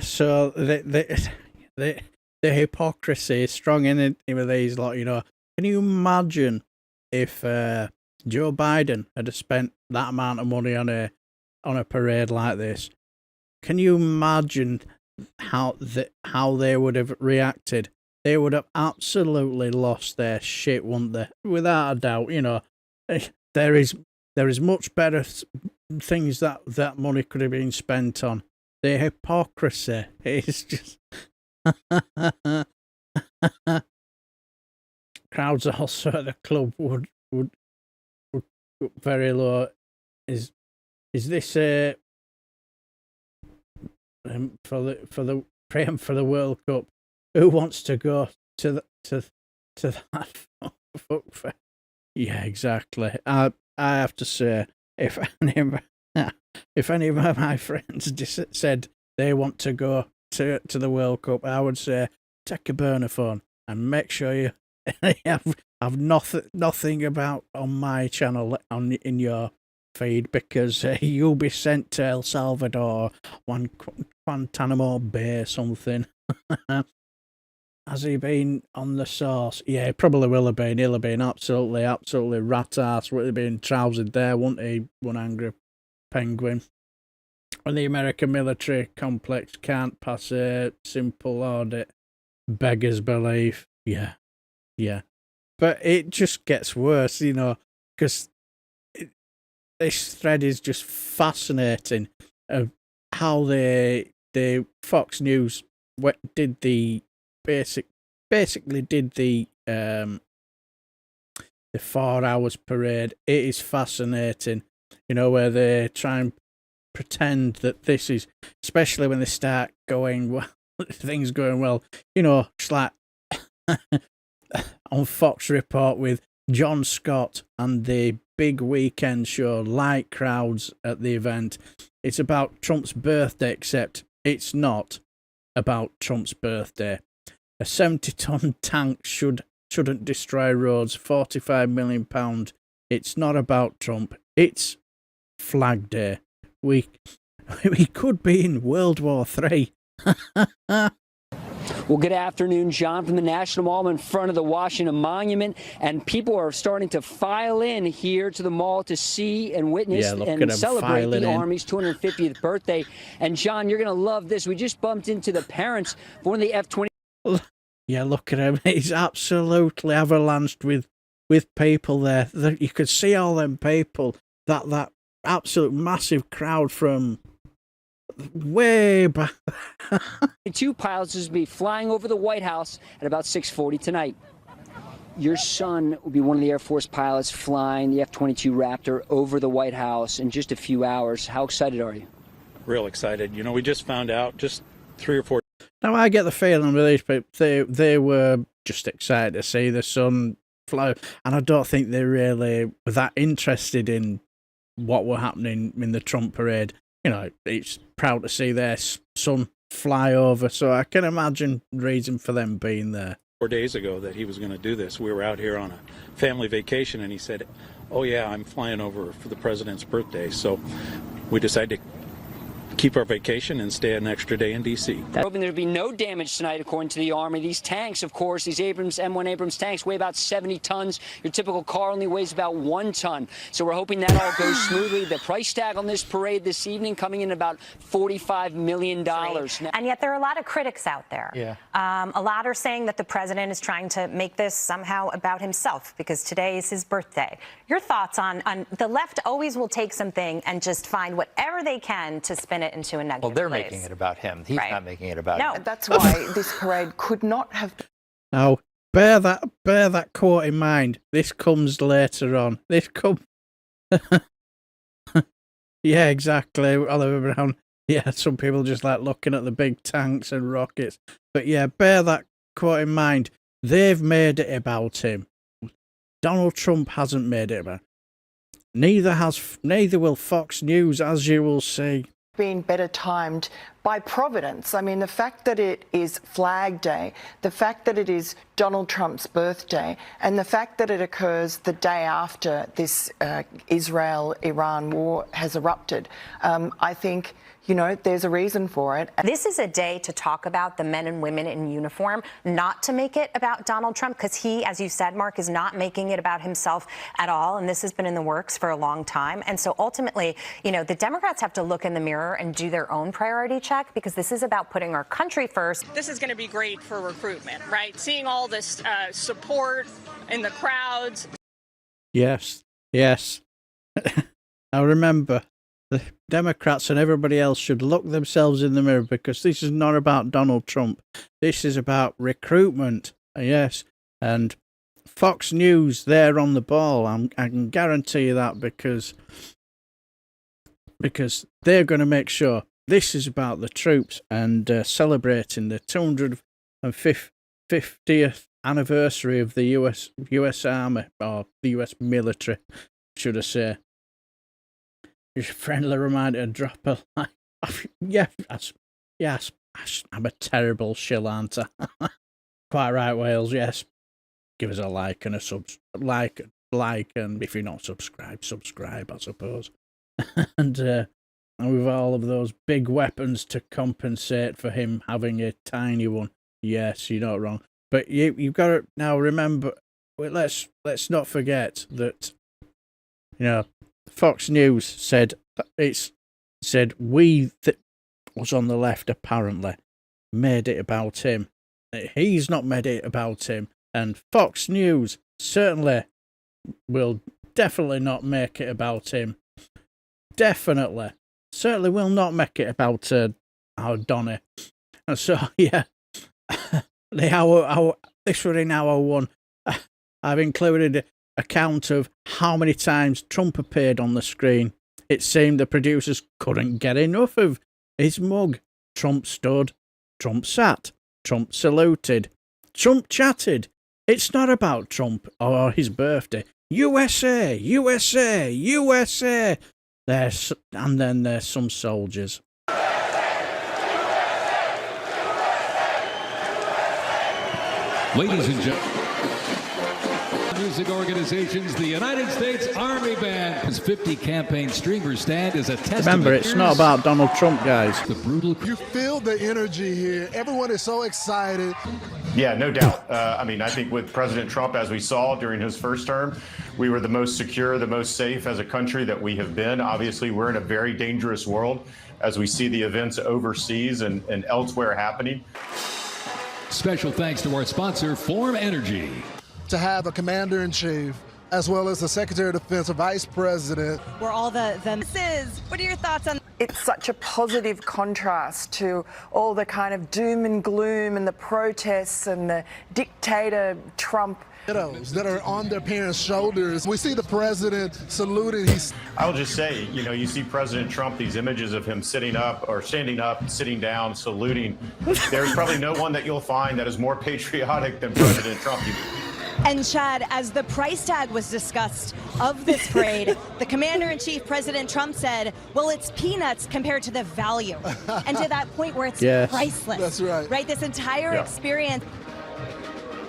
So the hypocrisy is strong in these lot, you know. Can you imagine if Joe Biden had spent that amount of money on a parade like this? Can you imagine how they would have reacted? They would have absolutely lost their shit, wouldn't they? Without a doubt, you know, there is much better things that money could have been spent on. The hypocrisy is just crowds also at the club would very low. Is this for the praying for the World Cup? Who wants to go to that? Yeah, exactly. I have to say, if any of my friends said they want to go to the World Cup, I would say take a burner phone and make sure you have nothing about on my channel in your feed, because you'll be sent to El Salvador, Guantanamo Bay, something. Has he been on the sauce? Yeah, he probably will have been. He'll have been absolutely rat-ass. Would have been trousered there, wouldn't he? One angry penguin. And the American military complex can't pass a simple audit. Beggars belief. Yeah. But it just gets worse, you know, because this thread is just fascinating of how the Fox News did the basically did the 4 hours parade. It is fascinating, you know, where they try and pretend that this is, especially when they start going well, things going well, you know, it's like on Fox Report with John Scott and the big weekend show, light crowds at the event. It's about Trump's birthday, except it's not about Trump's birthday. A 70-ton tank shouldn't destroy roads. £45 million. It's not about Trump. It's Flag Day. We could be in World War III. Well, good afternoon, John, from the National Mall in front of the Washington Monument, and people are starting to file in here to the mall to see and witness and celebrate the Army's 250th birthday. And John, you're going to love this. We just bumped into the parents for one of the F-20. Yeah, look at him. He's absolutely avalanched with people there. You could see all them people, that absolute massive crowd from way back. 2 pilots will be flying over the White House at about 6:40 tonight. Your son will be one of the Air Force pilots flying the F-22 Raptor over the White House in just a few hours. How excited are you? Real excited. You know, we just found out just 3 or 4. Now, I get the feeling with these people, they were just excited to see the son fly, and I don't think they really were that interested in what were happening in the Trump parade. You know, it's proud to see their son fly over, so I can imagine the reason for them being there. 4 days ago that he was going to do this. We were out here on a family vacation, and he said, oh yeah, I'm flying over for the president's birthday. So we decided to keep our vacation and stay an extra day in D.C. Hoping there'll be no damage tonight, according to the Army. These tanks, of course, these M1 Abrams tanks weigh about 70 tons. Your typical car only weighs about 1 ton. So we're hoping that all goes smoothly. The price tag on this parade this evening coming in about $45 million. And yet there are a lot of critics out there. Yeah. A lot are saying that the president is trying to make this somehow about himself because today is his birthday. Your thoughts on the left always will take something and just find whatever they can to spin it into a negative Well, they're place. making it about him. He's not making it about no. him. That's why this parade could not have. Now, bear that quote in mind. This comes later on. Yeah, exactly. Oliver Brown. Yeah, some people just like looking at the big tanks and rockets. But yeah, bear that quote in mind. They've made it about him. Donald Trump hasn't made it about him. Neither will Fox News, as you will see. Been better timed by Providence. I mean, the fact that it is Flag Day, the fact that it is Donald Trump's birthday, and the fact that it occurs the day after this Israel-Iran war has erupted, I think you know, there's a reason for it. This is a day to talk about the men and women in uniform, not to make it about Donald Trump, because he, as you said, Mark, is not making it about himself at all. And this has been in the works for a long time. And so ultimately, you know, the Democrats have to look in the mirror and do their own priority check, because this is about putting our country first. This is going to be great for recruitment, right? Seeing all this support in the crowds. Yes, yes. I remember the Democrats and everybody else should look themselves in the mirror, because this is not about Donald Trump. This is about recruitment. Yes. And Fox News, they're on the ball. I can guarantee you that, because they're going to make sure this is about the troops and celebrating the 250th anniversary of the US Army, or the US military, should I say. Just a friendly reminder to drop a like. Yes, I'm a terrible shill, aren't I? Quite right, Wales, yes. Give us a like and a like, and if you're not subscribed, subscribe, I suppose. And with all of those big weapons to compensate for him having a tiny one. Yes, you're not wrong. But you've got to now remember, let's not forget that, you know, Fox News said we that was on the left apparently made it about him. He's not made it about him, and Fox News certainly will definitely not make it about him. Certainly will not make it about our Donny. And so yeah, this was in hour one. I've included a count of how many times Trump appeared on the screen. It seemed the producers couldn't get enough of his mug. Trump stood, Trump sat, Trump saluted, Trump chatted. It's not about Trump or his birthday. USA, USA, USA. And then there's some soldiers. Ladies and gentlemen, music organizations, the United States Army Band. His 50 campaign streamer stand is a testament. Remember, it's not about Donald Trump, guys. The brutal. You feel the energy here. Everyone is so excited. Yeah, no doubt. I mean, I think with President Trump, as we saw during his first term, we were the most secure, the most safe as a country that we have been. Obviously, we're in a very dangerous world as we see the events overseas and elsewhere happening. Special thanks to our sponsor, Form Energy. To have a commander-in-chief, as well as the Secretary of Defense, a Vice President. Where all the misses. What are your thoughts on? It's such a positive contrast to all the kind of doom and gloom and the protests and the dictator Trump. That are on their parents' shoulders. We see the president saluting. I'll just say, you know, you see President Trump, these images of him sitting up or standing up, sitting down, saluting. There's probably no one that you'll find that is more patriotic than President Trump. And Chad, as the price tag was discussed of this parade, the commander-in-chief, President Trump, said, well, it's peanuts compared to the value. And to that point where it's priceless. That's right. Right? This entire experience.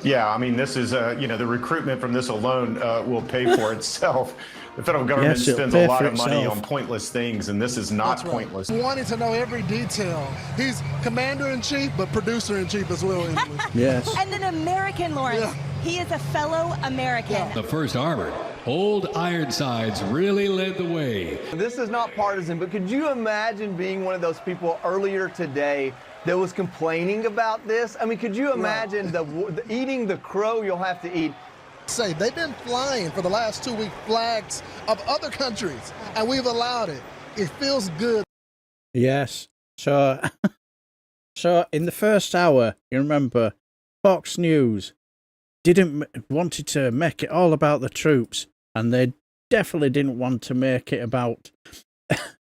Yeah, I mean, this is, you know, the recruitment from this alone will pay for itself. The federal government spends a lot of money on pointless things, and this is not pointless. Wanting to know every detail. He's commander-in-chief, but producer-in-chief as well. Yes. And an American, Lawrence. Yeah. He is a fellow American. The First Armored, Old Ironsides really led the way. This is not partisan, but could you imagine being one of those people earlier today that was complaining about this? I mean, could you imagine the eating the crow you'll have to eat? Say they've been flying for the last 2 weeks flags of other countries, and we've allowed it. It feels good. Yes. So in the first hour, you remember, Fox News wanted to make it all about the troops, and they definitely didn't want to make it about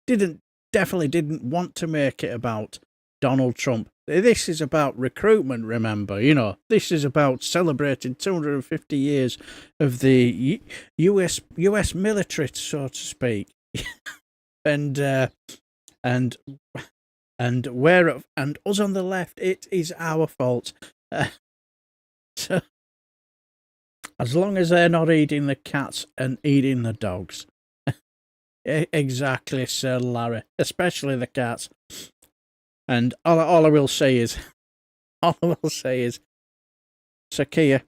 didn't want to make it about Donald Trump. This is about recruitment, remember. You know, this is about celebrating 250 years of the US military, so to speak. and us on the left, it is our fault. So, as long as they're not eating the cats and eating the dogs, Exactly, Sir Larry. Especially the cats. And all I will say is, Sir Keir,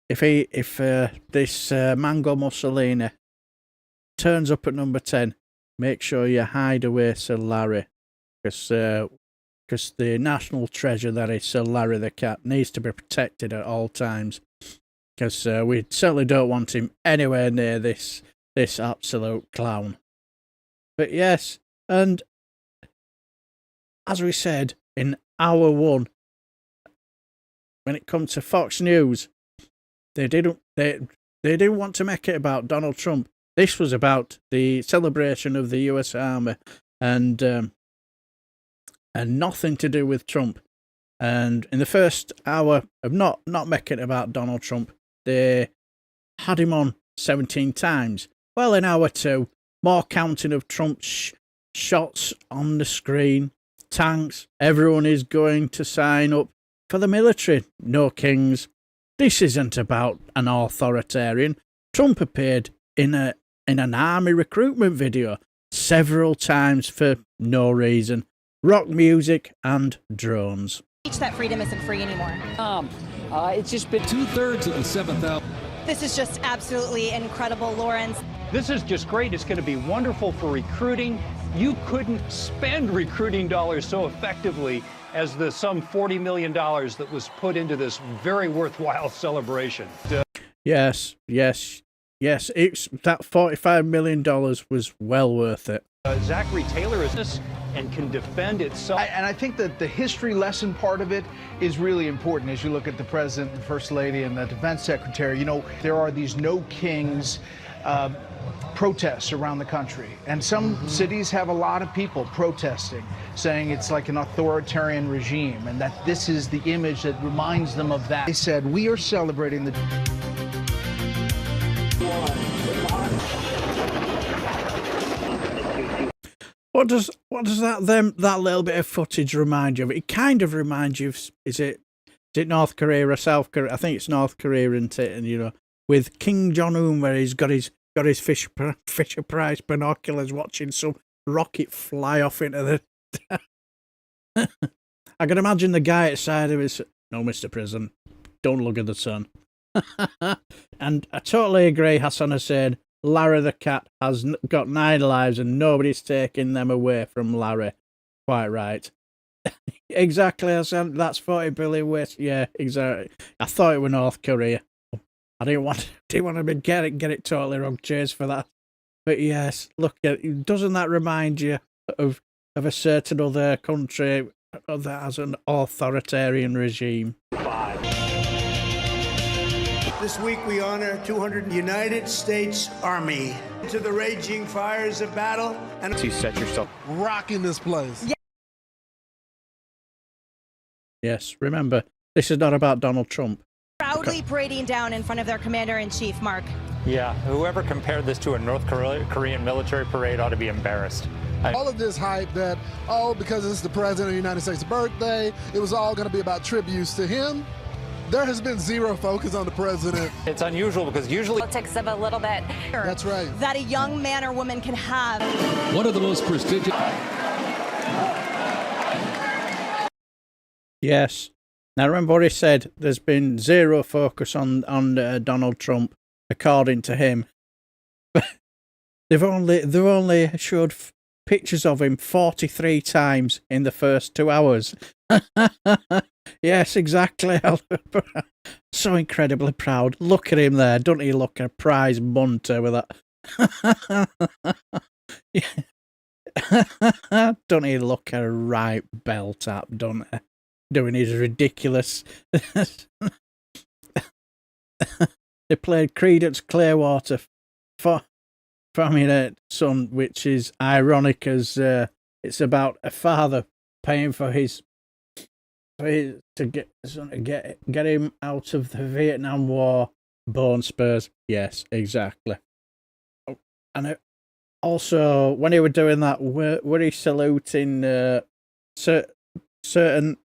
if this Mango Mussolini turns up at number 10, make sure you hide away Sir Larry, because the national treasure that is Sir Larry the cat needs to be protected at all times, because we certainly don't want him anywhere near this absolute clown. But yes, and as we said in hour 1, when it comes to Fox News, they didn't want to make it about Donald Trump. This was about the celebration of the U.S. Army, and nothing to do with Trump. And in the first hour of not making it about Donald Trump, they had him on 17 times. Well, in hour 2, more counting of Trump's shots on the screen, tanks, everyone is going to sign up for the military. No kings. This isn't about an authoritarian. Trump appeared in an army recruitment video several times for no reason. Rock music and drones. That freedom isn't free anymore. It's just been 2/3 of the 7th hour. This is just absolutely incredible, Lawrence. This is just great. It's going to be wonderful for recruiting. You couldn't spend recruiting dollars so effectively as the some $40 million that was put into this very worthwhile celebration. Yes. It's that $45 million was well worth it. Zachary Taylor is this and can defend itself. And I think that the history lesson part of it is really important as you look at the president and first lady and the defense secretary. You know, there are these no kings protests around the country, and some cities have a lot of people protesting, saying it's like an authoritarian regime, and that this is the image that reminds them of that. They said, we are celebrating the What does that little bit of footage remind you of? It kind of reminds you of, is it North Korea or South Korea? I think it's North Korea, isn't it? And, you know, with King Jong-un, where he's got his Fisher Price binoculars watching some rocket fly off into the... I can imagine the guy outside of his... No, Mr. President, don't look at the sun. And I totally agree, Hassan Hussein. Larry the cat has got 9 lives and nobody's taking them away from Larry. Quite right. Exactly, Hassan. That's 40 billion waste. Yeah, exactly. I thought it was North Korea. I didn't want to get it totally wrong. Cheers for that. But yes, look at it. Doesn't that remind you of a certain other country that has an authoritarian regime? This week we honor 200 United States Army to the raging fires of battle and to set yourself rocking this place. Yes, remember, this is not about Donald Trump. Proudly parading down in front of their commander-in-chief, Mark. Yeah, whoever compared this to a North Korean military parade ought to be embarrassed. All of this hype that, because it's the president of the United States' birthday, it was all going to be about tributes to him. There has been zero focus on the president. It's unusual because usually Politics of a little bit. That's right. That a young man or woman can have. One of the most prestigious. Yes. Now remember what he said. There's been zero focus on Donald Trump, according to him. They've only showed pictures of him 43 times in the first 2 hours. Yes, exactly. So incredibly proud. Look at him there. Don't he look a prize bunter with that? Don't he look a right belt up, don't he? Doing his ridiculous... They played Creedence Clearwater from your son, which is ironic as it's about a father paying for his to get him out of the Vietnam War. Bone spurs. Yes, exactly. And also, when he was doing that, were he saluting certain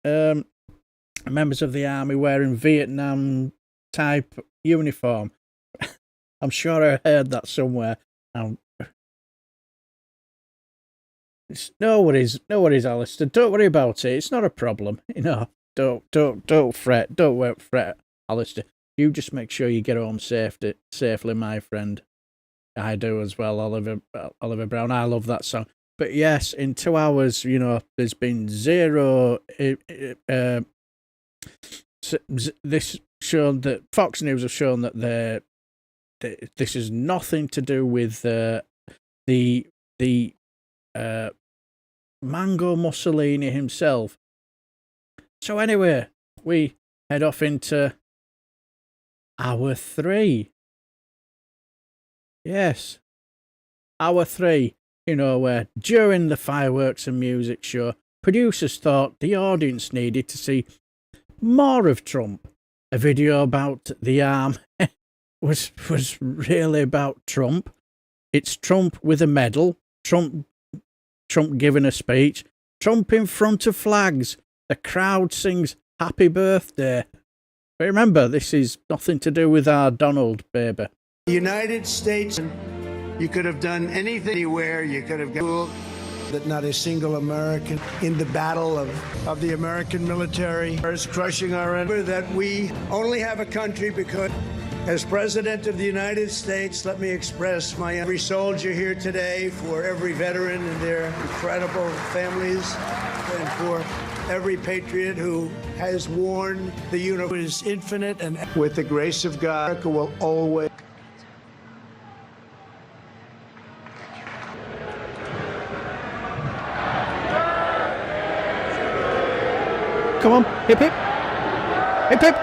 members of the army wearing Vietnam type uniform? I'm sure I heard that somewhere. No worries, Alistair. Don't worry about it. It's not a problem. Don't fret. Don't fret, Alistair. You just make sure you get home safely, my friend. I do as well, Oliver Brown. I love that song. But yes, in 2 hours, there's been zero. This shown that Fox News have shown that this is nothing to do with the Mango Mussolini himself. So anyway, we head off into hour 3. Yes, hour 3. Where during the fireworks and music show, producers thought the audience needed to see more of Trump. A video about the arm was really about Trump. It's Trump with a medal, Trump giving a speech, Trump in front of flags. The crowd sings happy birthday. But remember, this is nothing to do with our Donald, baby. The United States, you could have done anything anywhere. You could have got that not a single American in the battle of the American military is crushing our enemy, that we only have a country because as President of the United States, let me express my every soldier here today, for every veteran and their incredible families, and for every patriot who has worn the uniform is infinite, and with the grace of God, America will always. Come on, hip hip, hip hip,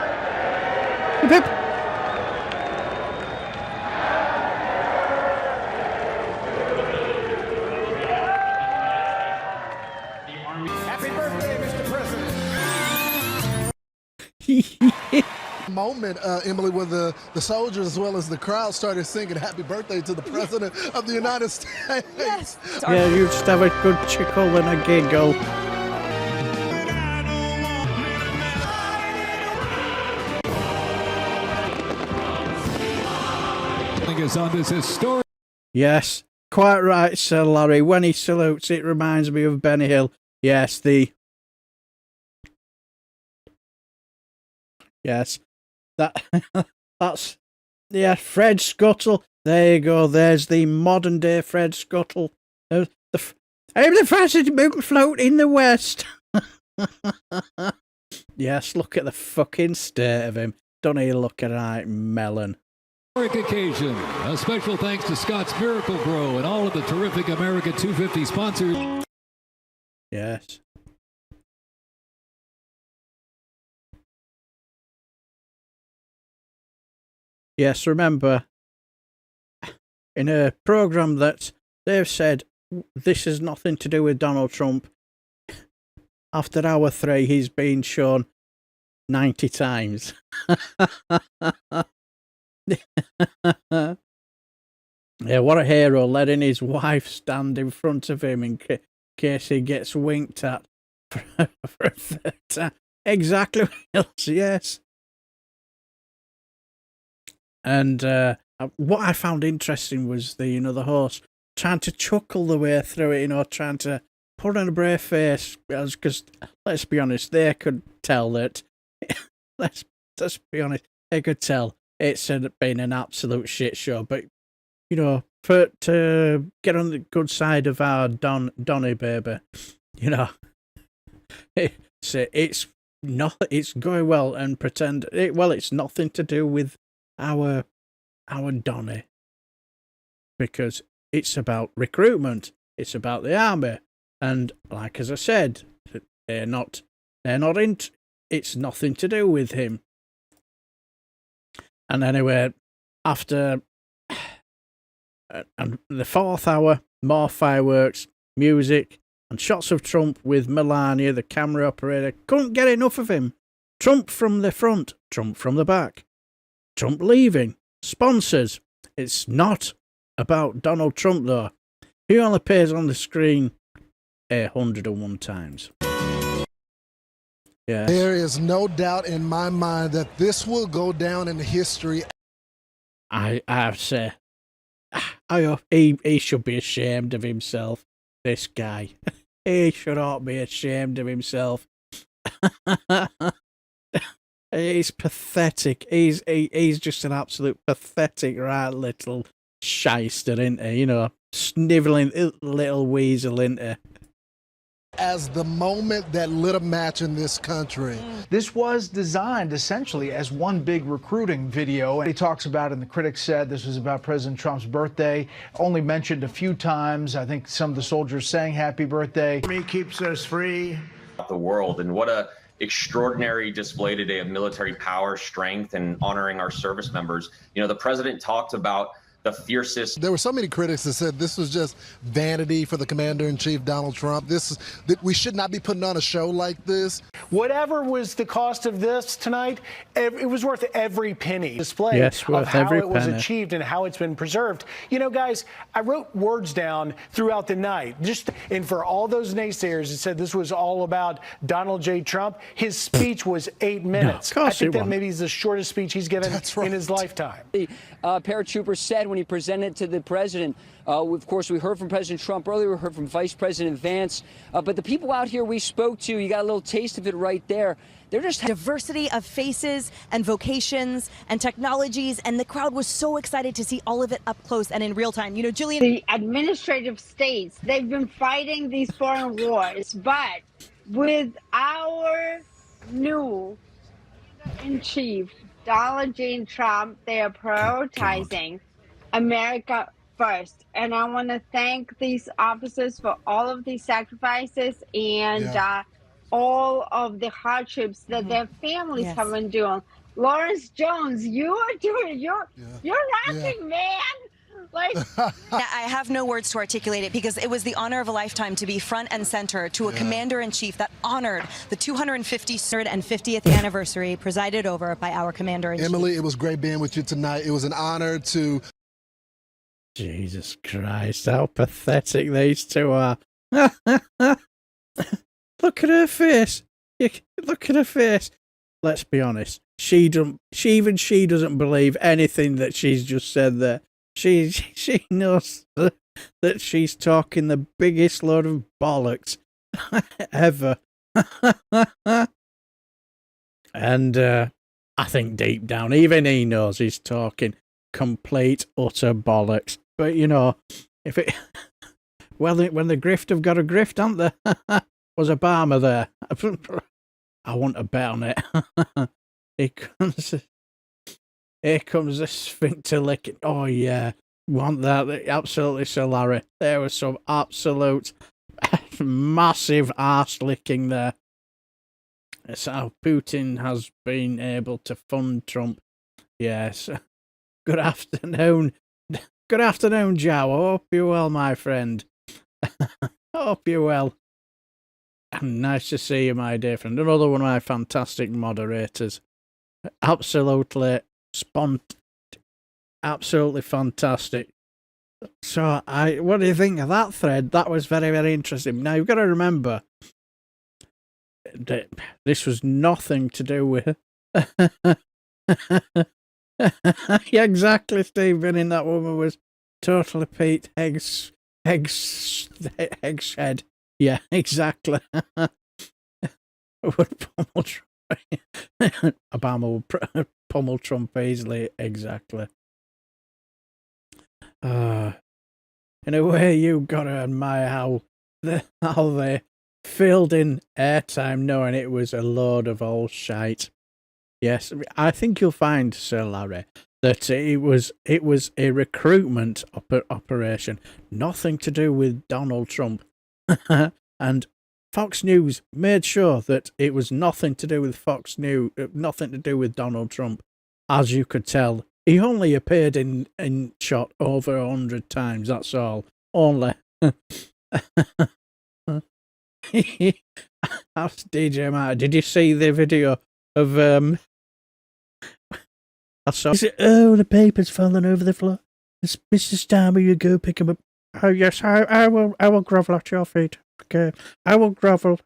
hip hip. Happy birthday, Mr. President. Moment, Emily, where the soldiers as well as the crowd started singing happy birthday to the President of the United States. Yes. Yeah, you just have a good chuckle and a giggle. On this historic. Yes, quite right, Sir Larry. When he salutes, it reminds me of Benny Hill. Yes, that's Fred Scuttle. There you go. There's the modern day Fred Scuttle. I'm the fastest milk float in the West. Yes, look at the fucking state of him. Don't he look a right melon? Occasion. A special thanks to Scott's Miracle Grow and all of the terrific America 250 sponsors. Yes. Yes, remember, in a program that they've said this has nothing to do with Donald Trump, after hour 3, he's been shown 90 times. Yeah, what a hero, letting his wife stand in front of him in case he gets winked at for a third time. Exactly, yes. And what I found interesting was the host trying to chuckle the way through it, trying to put on a brave face, because let's be honest, they could tell that. let's be honest, they could tell it's been an absolute shit show. But to get on the good side of our Donny baby, it's going well, and pretend it's nothing to do with our Donny, because it's about recruitment, it's about the army, and as I said, they're not in. It's nothing to do with him. And anyway, after and the 4th hour, more fireworks, music, and shots of Trump with Melania, the camera operator. Couldn't get enough of him. Trump from the front, Trump from the back. Trump leaving. Sponsors. It's not about Donald Trump, though. He only appears on the screen 101 times. Yes. There is no doubt in my mind that this will go down in history. I say, he should be ashamed of himself. this guy. He should ought be ashamed of himself. He's pathetic. He's just an absolute pathetic right little shyster, isn't he? You know, snivelling little weasel, isn't he? As the moment that lit a match in this country. This was designed essentially as one big recruiting video. And he talks about, and the critics said this was about President Trump's birthday, only mentioned a few times. I think some of the soldiers sang happy birthday. He keeps us free. The world, and what a extraordinary display today of military power, strength, and honoring our service members. You know, the president talked about the fiercest. There were so many critics that said this was just vanity for the commander-in-chief, Donald Trump. That we should not be putting on a show like this. Whatever was the cost of this tonight, it was worth every penny. Display of how it was achieved and how it's been preserved. You know, guys, I wrote words down throughout the night. And for all those naysayers that said this was all about Donald J. Trump, his speech was 8 minutes. No, of course I think it that was. maybe is the shortest speech he's given in his lifetime. The paratrooper said when he presented to the president, of course, we heard from President Trump earlier, we heard from Vice President Vance, but the people out here we spoke to, you got a little taste of it right there. They're just diversity of faces and vocations and technologies, and the crowd was so excited to see all of it up close and in real time. You know, Julian. The administrative states, they've been fighting these foreign wars, but with our new in chief, Donald J. Trump, they are prioritizing America first. And I want to thank these officers for all of these sacrifices and all of the hardships that their families have been doing. Lawrence Jones, you are doing, you're rocking, man. Like, I have no words to articulate it because it was the honor of a lifetime to be front and center to a commander-in-chief that honored the 253rd and 50th anniversary presided over by our commander-in-chief. Emily, it was great being with you tonight. It was an honor to... Jesus Christ, how pathetic these two are. Look at her face. Look at her face. Let's be honest. She doesn't believe anything that she's just said there. She knows that she's talking the biggest load of bollocks ever. And I think deep down, even he knows he's talking complete, utter bollocks. But, you know, if it... Well, when the grift have got a grift, aren't they? Was Obama there? I want to bet on it. Here comes the sphincter licking. Oh, yeah. Want that? Absolutely, Sir Larry. There was some absolute massive arse licking there. It's how Putin has been able to fund Trump. Yes. Good afternoon. Good afternoon, Joe. I hope you're well, my friend. Hope you're well. And nice to see you, my dear friend. Another one of my fantastic moderators. Absolutely absolutely fantastic. So, what do you think of that thread? That was very, very interesting. Now, you've got to remember that this was nothing to do with... Yeah, exactly, Stephen. That woman was totally Pete Heggs' head. Yeah, exactly. Obama would pummel Trump easily. Exactly. In a way, you've got to admire how they filled in airtime knowing it was a load of old shite. Yes, I think you'll find, Sir Larry, that it was a recruitment operation, nothing to do with Donald Trump. And Fox News made sure that it was nothing to do with Fox News, nothing to do with Donald Trump. As you could tell, he only appeared in shot over 100 times, that's all. Only. Ask DJ Mark, did you see the video of I saw. Oh, the paper's falling over the floor. It's Mr. Starmer, you go pick him up. Oh yes, I will grovel at your feet. Okay, I will grovel,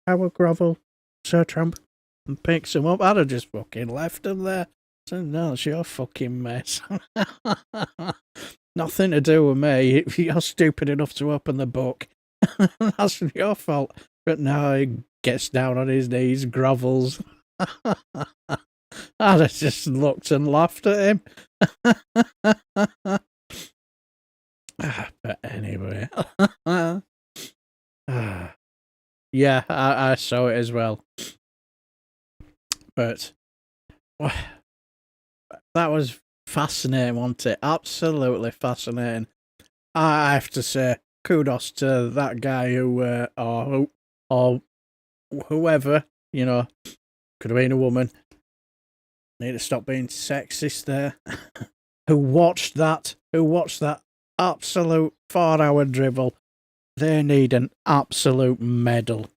Sir Trump, and picks him up. I'd have just fucking left him there. So no, it's your fucking mess. Nothing to do with me. If you're stupid enough to open the book, That's your fault. But now he gets down on his knees, grovels. I just looked and laughed at him. But anyway. Yeah, I saw it as well. But that was fascinating, wasn't it? Absolutely fascinating. I have to say, kudos to that guy who, or whoever, you know, could have been a woman. Need to stop being sexist there. who watched that absolute 4-hour dribble. They need an absolute medal.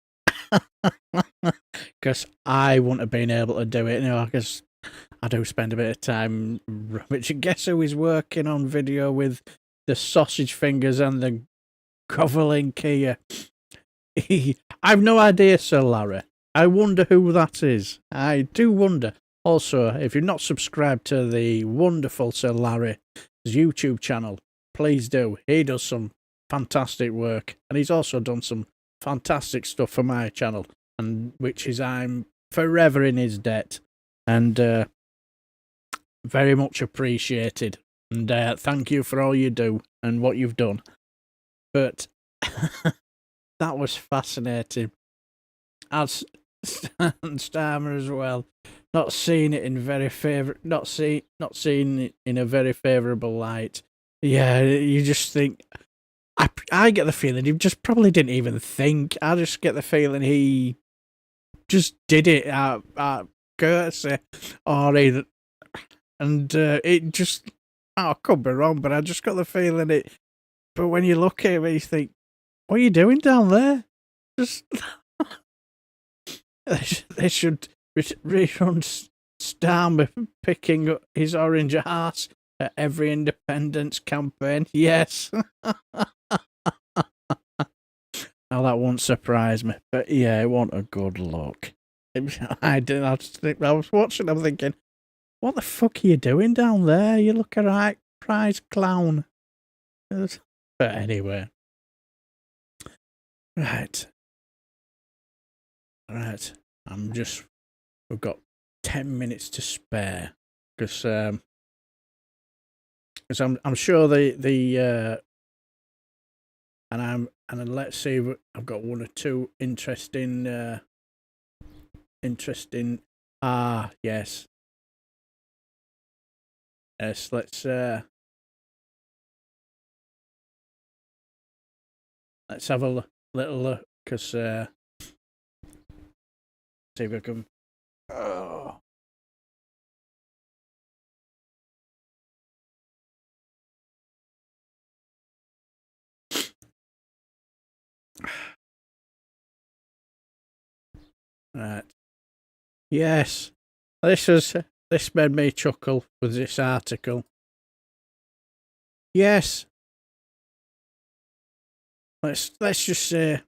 Because I wouldn't have been able to do it, you know, because I do spend a bit of time. Which, guess who is working on video with the sausage fingers and the groveling Kia? I've no idea, Sir Larry. I wonder who that is. I do wonder. Also, if you're not subscribed to the wonderful Sir Larry's YouTube channel, please do. He does some fantastic work, and he's also done some fantastic stuff for my channel, and which is I'm forever in his debt, and very much appreciated. And thank you for all you do and what you've done. But that was fascinating. As Starmer as well. Not seeing it in not seeing it in a very favourable light. Yeah, you just think. I get the feeling he just probably didn't even think. I just get the feeling he just did it out courtesy, or either, and it just. I could be wrong, but I just got the feeling it. But when you look at him, you think, "What are you doing down there?" Just they should rerun Starmer picking up his orange arse at every independence campaign. Yes. Now that won't surprise me, but yeah, it wasn't a good look. I was watching, I'm thinking, what the fuck are you doing down there? You look a right prize clown. But anyway. Right. We've got 10 minutes to spare, because I'm sure and let's see, I've got one or two interesting yes, let's have a little look, because see if I can. Oh. Right. Yes. This made me chuckle with this article. Yes. Let's just say.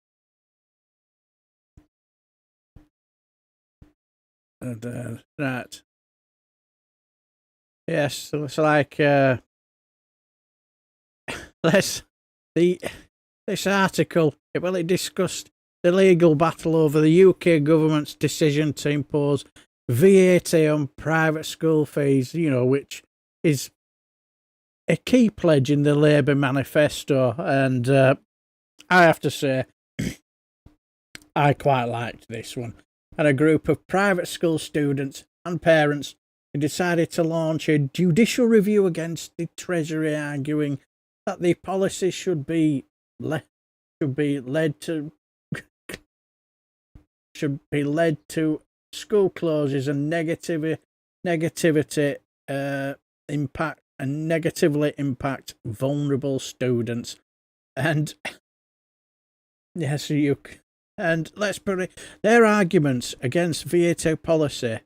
Right. Yes, so it's like this article, it discussed the legal battle over the UK government's decision to impose VAT on private school fees, you know, which is a key pledge in the Labour manifesto, and I have to say I quite liked this one. And a group of private school students and parents decided to launch a judicial review against the Treasury, arguing that the policy should be led to school closures and negatively impact vulnerable students. And yes, and let's put it, their arguments against VAT policy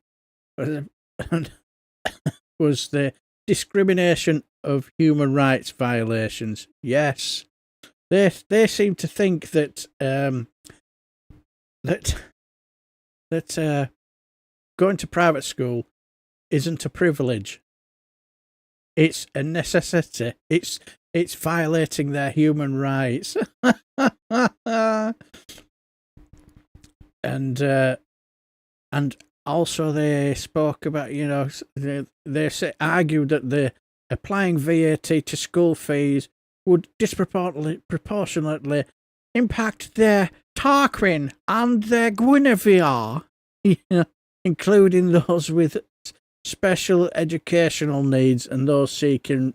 was the discrimination of human rights violations. Yes, they seem to think that going to private school isn't a privilege. It's a necessity. It's violating their human rights. And also they spoke about, they argued that the applying VAT to school fees would disproportionately impact their Tarquin and their Guinevere, including those with special educational needs and those seeking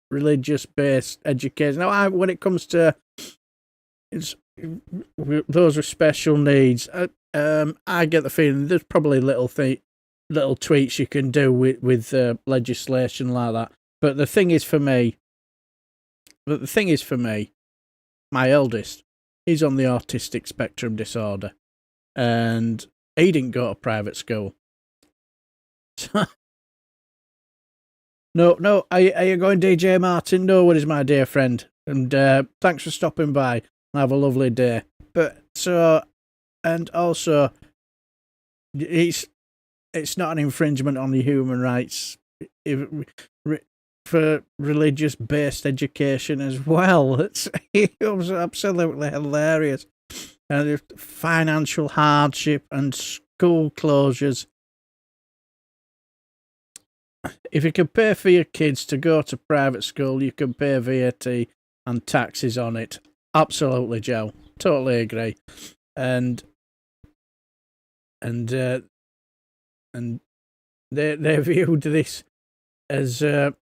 religious-based education. Now, when it comes to those with special needs, I get the feeling there's probably little tweaks you can do with legislation like that. But the thing is for me, my eldest, he's on the autistic spectrum disorder, and he didn't go to private school. No, are you going, DJ Martin? No worries, my dear friend, and thanks for stopping by. Have a lovely day. And also, it's not an infringement on the human rights for religious-based education as well. It was absolutely hilarious. And financial hardship and school closures. If you can pay for your kids to go to private school, you can pay VAT and taxes on it. Absolutely, Joe. Totally agree. And they viewed this as it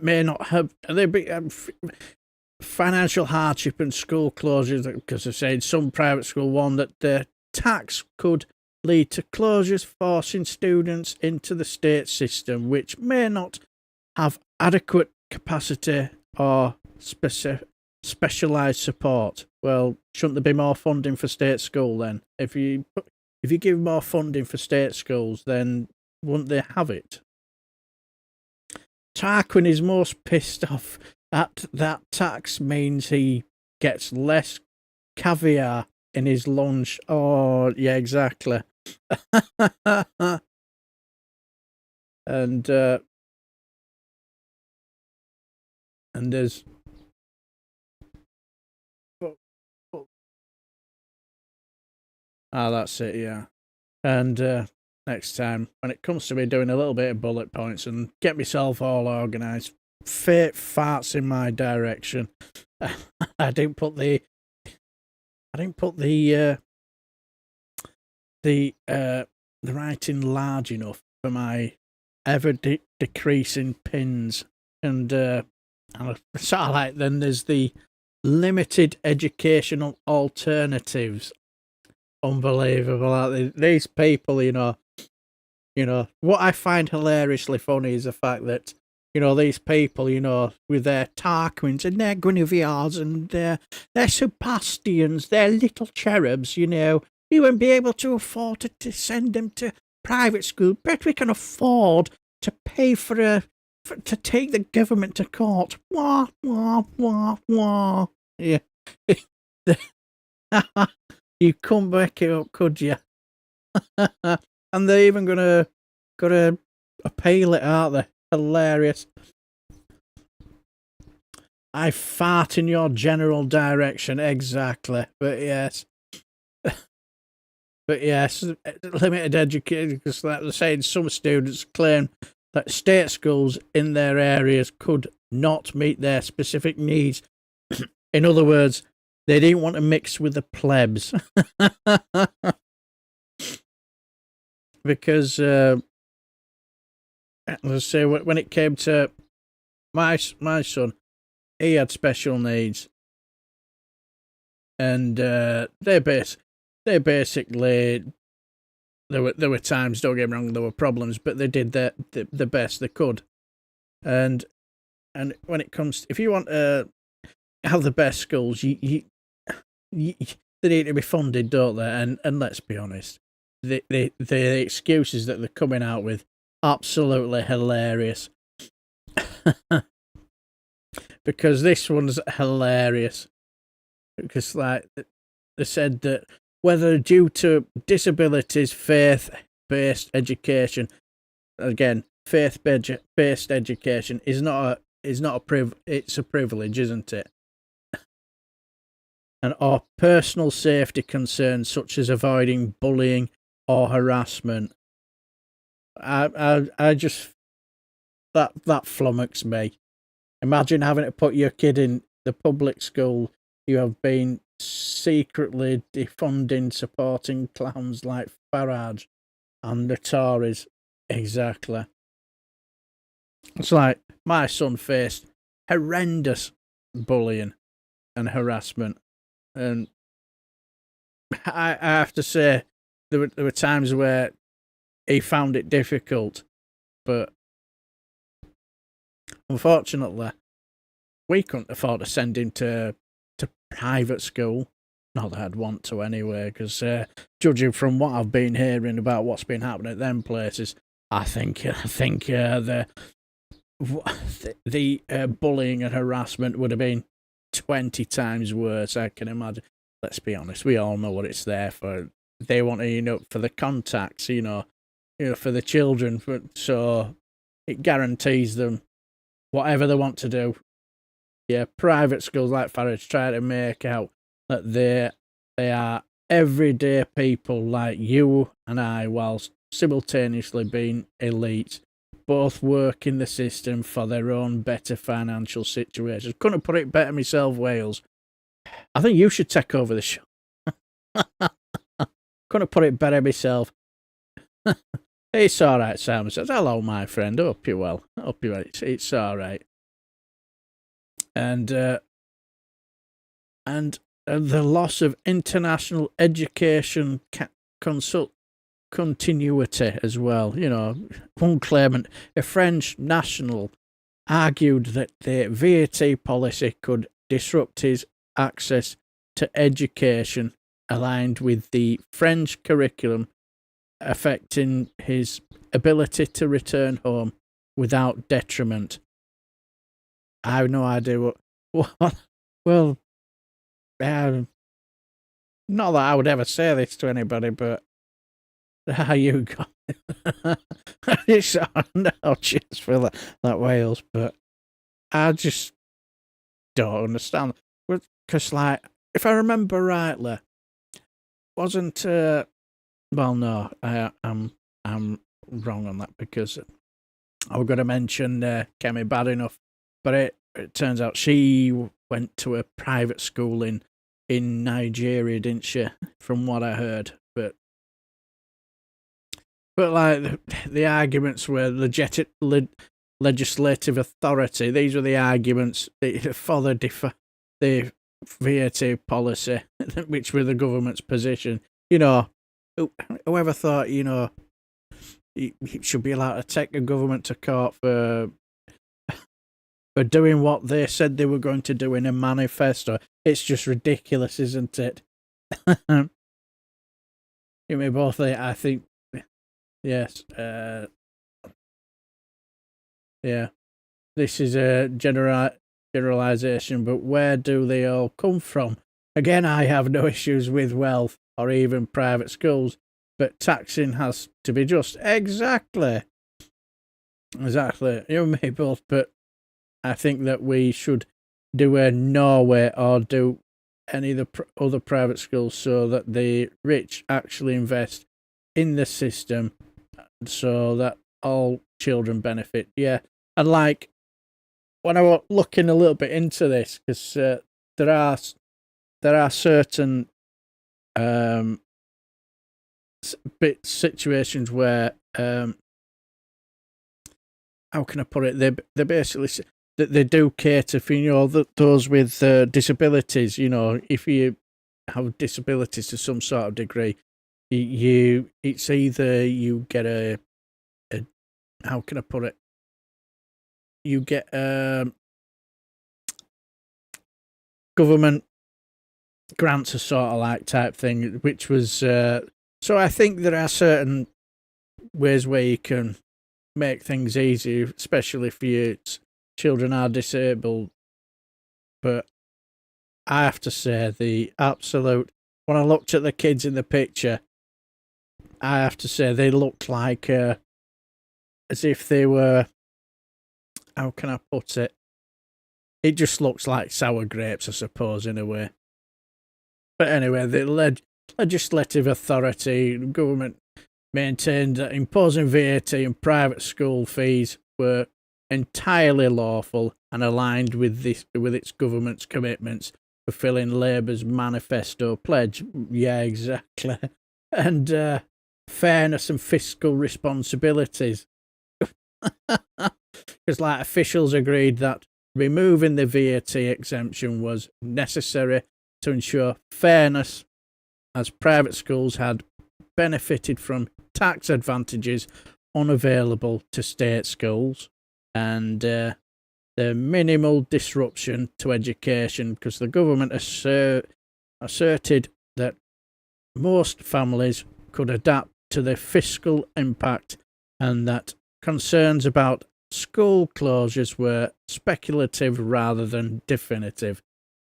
may not have financial hardship and school closures, because they're saying some private school warned that the tax could lead to closures, forcing students into the state system, which may not have adequate capacity or specialised support. Well, shouldn't there be more funding for state school then? If you give more funding for state schools, then wouldn't they have it? Tarquin is most pissed off at that tax means he gets less caviar in his lunch. Oh, yeah, exactly. And there's that's it, yeah. And next time, when it comes to me doing a little bit of bullet points and get myself all organised, fate farts in my direction. I didn't put the writing large enough for my ever decreasing pins, and sort of like, then there's the limited educational alternatives. Unbelievable. Like these people, what I find hilariously funny is the fact that, these people, with their Tarquins and their Guineveres and their Sebastians, their little cherubs, we won't be able to afford to send them to private school, but we can afford to pay to take the government to court. Wah, wah, wah, wah. Yeah. You couldn't back it up, could you? And they're even gonna appeal it, aren't they? Hilarious. I fart in your general direction, exactly. But yes, limited education, because like they're saying, some students claim that state schools in their areas could not meet their specific needs. In other words, they didn't want to mix with the plebs. Because, let's say, when it came to my son, he had special needs. And they basically, there were times, don't get me wrong, there were problems, but they did the best they could. And when it comes, if you want to have the best schools, they need to be funded, don't they? And let's be honest, the excuses that they're coming out with, absolutely hilarious. Because this one's hilarious. Because like they said that whether due to disabilities, faith-based education, again, faith-based education is not it's not it's a privilege, isn't it? And or personal safety concerns such as avoiding bullying or harassment. I just that flummoxed me. Imagine having to put your kid in the public school you have been secretly defunding, supporting clowns like Farage and the Tories. Exactly. It's like my son faced horrendous bullying and harassment, and I have to say there were times where he found it difficult, but unfortunately we couldn't afford to send him to private school. Not that I'd want to anyway, because judging from what I've been hearing about what's been happening at them places, I think the bullying and harassment would have been 20 times worse, I can imagine. Let's be honest, we all know what it's there for. They want to, for the contacts, for the children, so it guarantees them whatever they want to do. Yeah, private schools like Farage try to make out that they are everyday people like you and I, whilst simultaneously being elite, both work in the system for their own better financial situations. Couldn't put it better myself, Wales. I think you should take over the show. Couldn't put it better myself. It's all right, Simon says. Hello, my friend. Hope you're well. Hope you're well. It's all right. And the loss of international education continuity as well. One claimant, a French national, argued that the VAT policy could disrupt his access to education aligned with the French curriculum, affecting his ability to return home without detriment. I have no idea what well, not that I would ever say this to anybody, but how you got it's no cheers for that Wales, but I just don't understand. Because, if I remember rightly, wasn't well, no, I'm wrong on that, because I was going to mention Kemi Badenough, but it turns out she went to a private school in Nigeria, didn't she? From what I heard, but the arguments were legislative authority. These were the arguments for the VAT policy, which were the government's position. Whoever thought, you should be allowed to take the government to court for doing what they said they were going to do in a manifesto. It's just ridiculous, isn't it? You may both think, I think, yes. Yeah. This is a generalization, but where do they all come from? Again, I have no issues with wealth or even private schools, but taxing has to be just. Exactly. You and me both, but I think that we should do a Norway or do any of the other private schools so that the rich actually invest in the system so that all children benefit. Yeah. And when I was looking a little bit into this, because there are certain situations where how can I put it? They basically that they do cater for those with disabilities. If you have disabilities to some sort of degree, it's either you get a how can I put it? You get government grants, a sort of type thing, which was so I think there are certain ways where you can make things easy, especially if your children are disabled. But I have to say, when I looked at the kids in the picture, I have to say they looked like as if they were, how can I put it? it just looks like sour grapes, I suppose, in a way. But anyway, the legislative authority, government, maintained that imposing VAT and private school fees were entirely lawful and aligned with its government's commitments, fulfilling Labour's manifesto pledge. Yeah, exactly. And fairness and fiscal responsibilities. Because like officials agreed that removing the VAT exemption was necessary to ensure fairness, as private schools had benefited from tax advantages unavailable to state schools, and the minimal disruption to education, because the government asserted that most families could adapt to the fiscal impact and that concerns about school closures were speculative rather than definitive.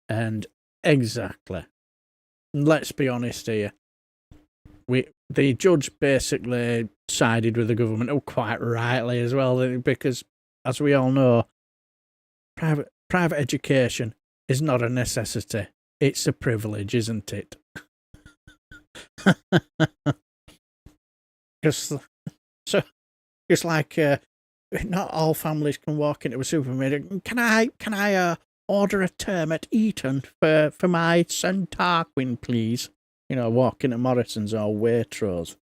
And exactly. Let's be honest here. The judge basically sided with the government, quite rightly as well, because, as we all know, private education is not a necessity. It's a privilege, isn't it? It's like not all families can walk into a supermarket. Can I order a term at Eton for my son Tarquin, please? You know, walking to Morrison's or Waitrose.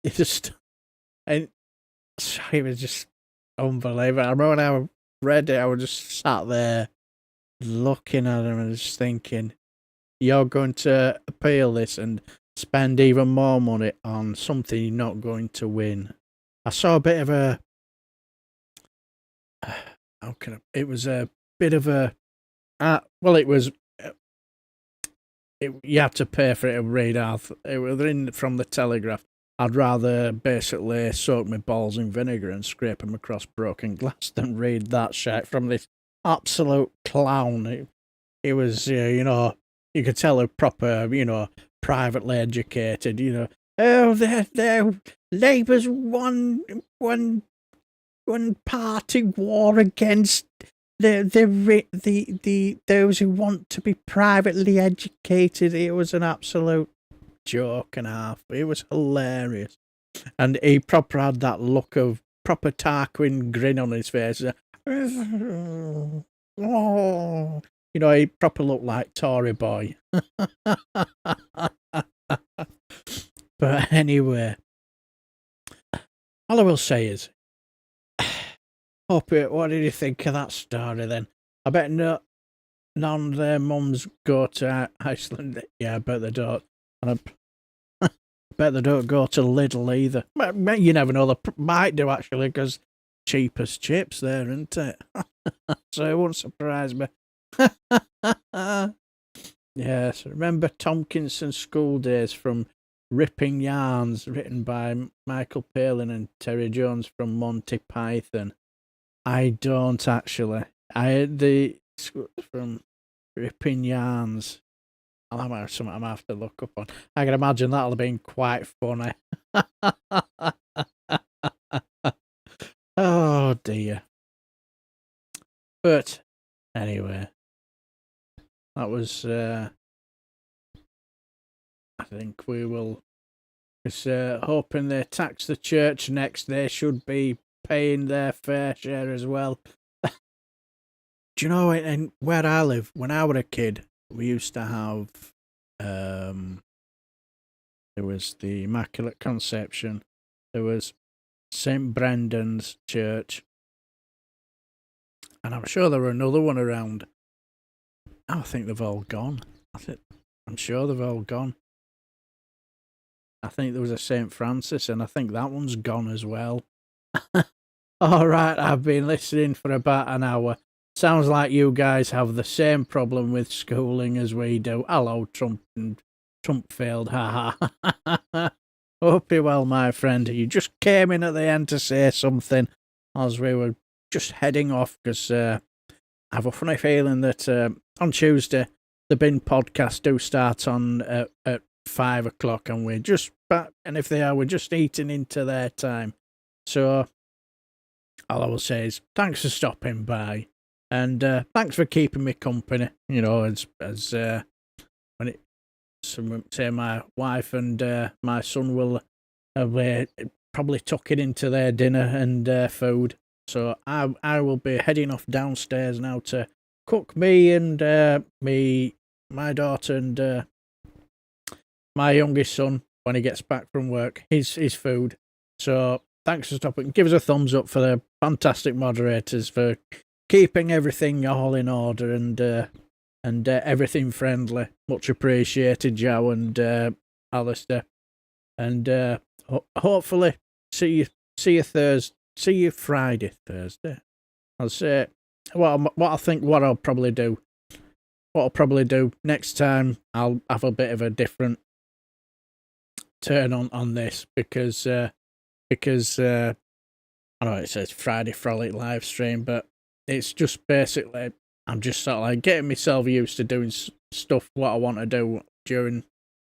It was just unbelievable. I remember when I read it, I was just sat there looking at him and just thinking, you're going to appeal this and spend even more money on something you're not going to win. I saw a bit of a... it was a bit of a... it was... you had to pay for it to read out. It was in from the Telegraph. I'd rather basically soak my balls in vinegar and scrape them across broken glass than read that shit from this absolute clown. It was, you could tell a proper, privately educated, Oh, they're Labour's one party war against the those who want to be privately educated. It was an absolute joke and a half. It was hilarious, and he proper had that look of proper Tarquin grin on his face. Oh, he proper looked like Tory boy. But anyway, all I will say is, what did you think of that story then? I bet none of their mums go to Iceland. Yeah, I bet they don't. And I bet they don't go to Lidl either. You never know, they might do actually, because cheap as chips there, isn't it? So it won't surprise me. Yes, remember Tompkinson's School Days from Ripping Yarns, written by Michael Palin and Terry Jones from Monty Python? I don't actually. I had the from Ripping Yarns. I'll have something I have to look up on. I can imagine that'll have been quite funny. Oh dear. But anyway, that was. I think we will. Because hoping they tax the church next, they should be paying their fair share as well. Do you know, and where I live, when I was a kid, we used to have, there was the Immaculate Conception, there was St. Brendan's Church, and I'm sure there were another one around. I think they've all gone. I'm sure they've all gone. I think there was a St. Francis, and I think that one's gone as well. All right, I've been listening for about an hour. Sounds like you guys have the same problem with schooling as we do. Hello, Trump, and Trump failed. Ha ha. Hope you're well, my friend. You just came in at the end to say something as we were just heading off, because I have a funny feeling that on Tuesday the Bin podcast do start on at 5 o'clock, and we're just back, and if they are, we're just eating into their time. So all I will say is thanks for stopping by. And thanks for keeping me company. You know, as when it say my wife and my son will have probably tuck it into their dinner and food. So I will be heading off downstairs now to cook me and my daughter and my youngest son when he gets back from work his food. So thanks for stopping. Give us a thumbs up for the fantastic moderators for keeping everything all in order and everything friendly. Much appreciated, Joe and Alistair. And hopefully see you Friday, Thursday. I'll say what I'll probably do. What I'll probably do next time, I'll have a bit of a different turn on this because I know it says Friday Frolic live stream, but it's just basically I'm just sort of like getting myself used to doing stuff what I want to do during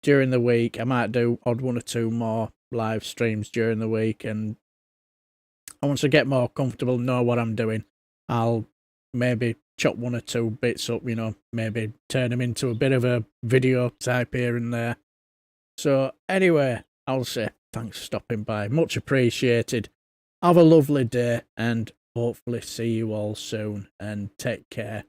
the week. I might do odd one or two more live streams during the week, and once I get more comfortable, know what I'm doing, I'll maybe chop one or two bits up, you know, maybe turn them into a bit of a video type here and there. So anyway, I'll say thanks for stopping by. Much appreciated. Have a lovely day and hopefully see you all soon, and take care.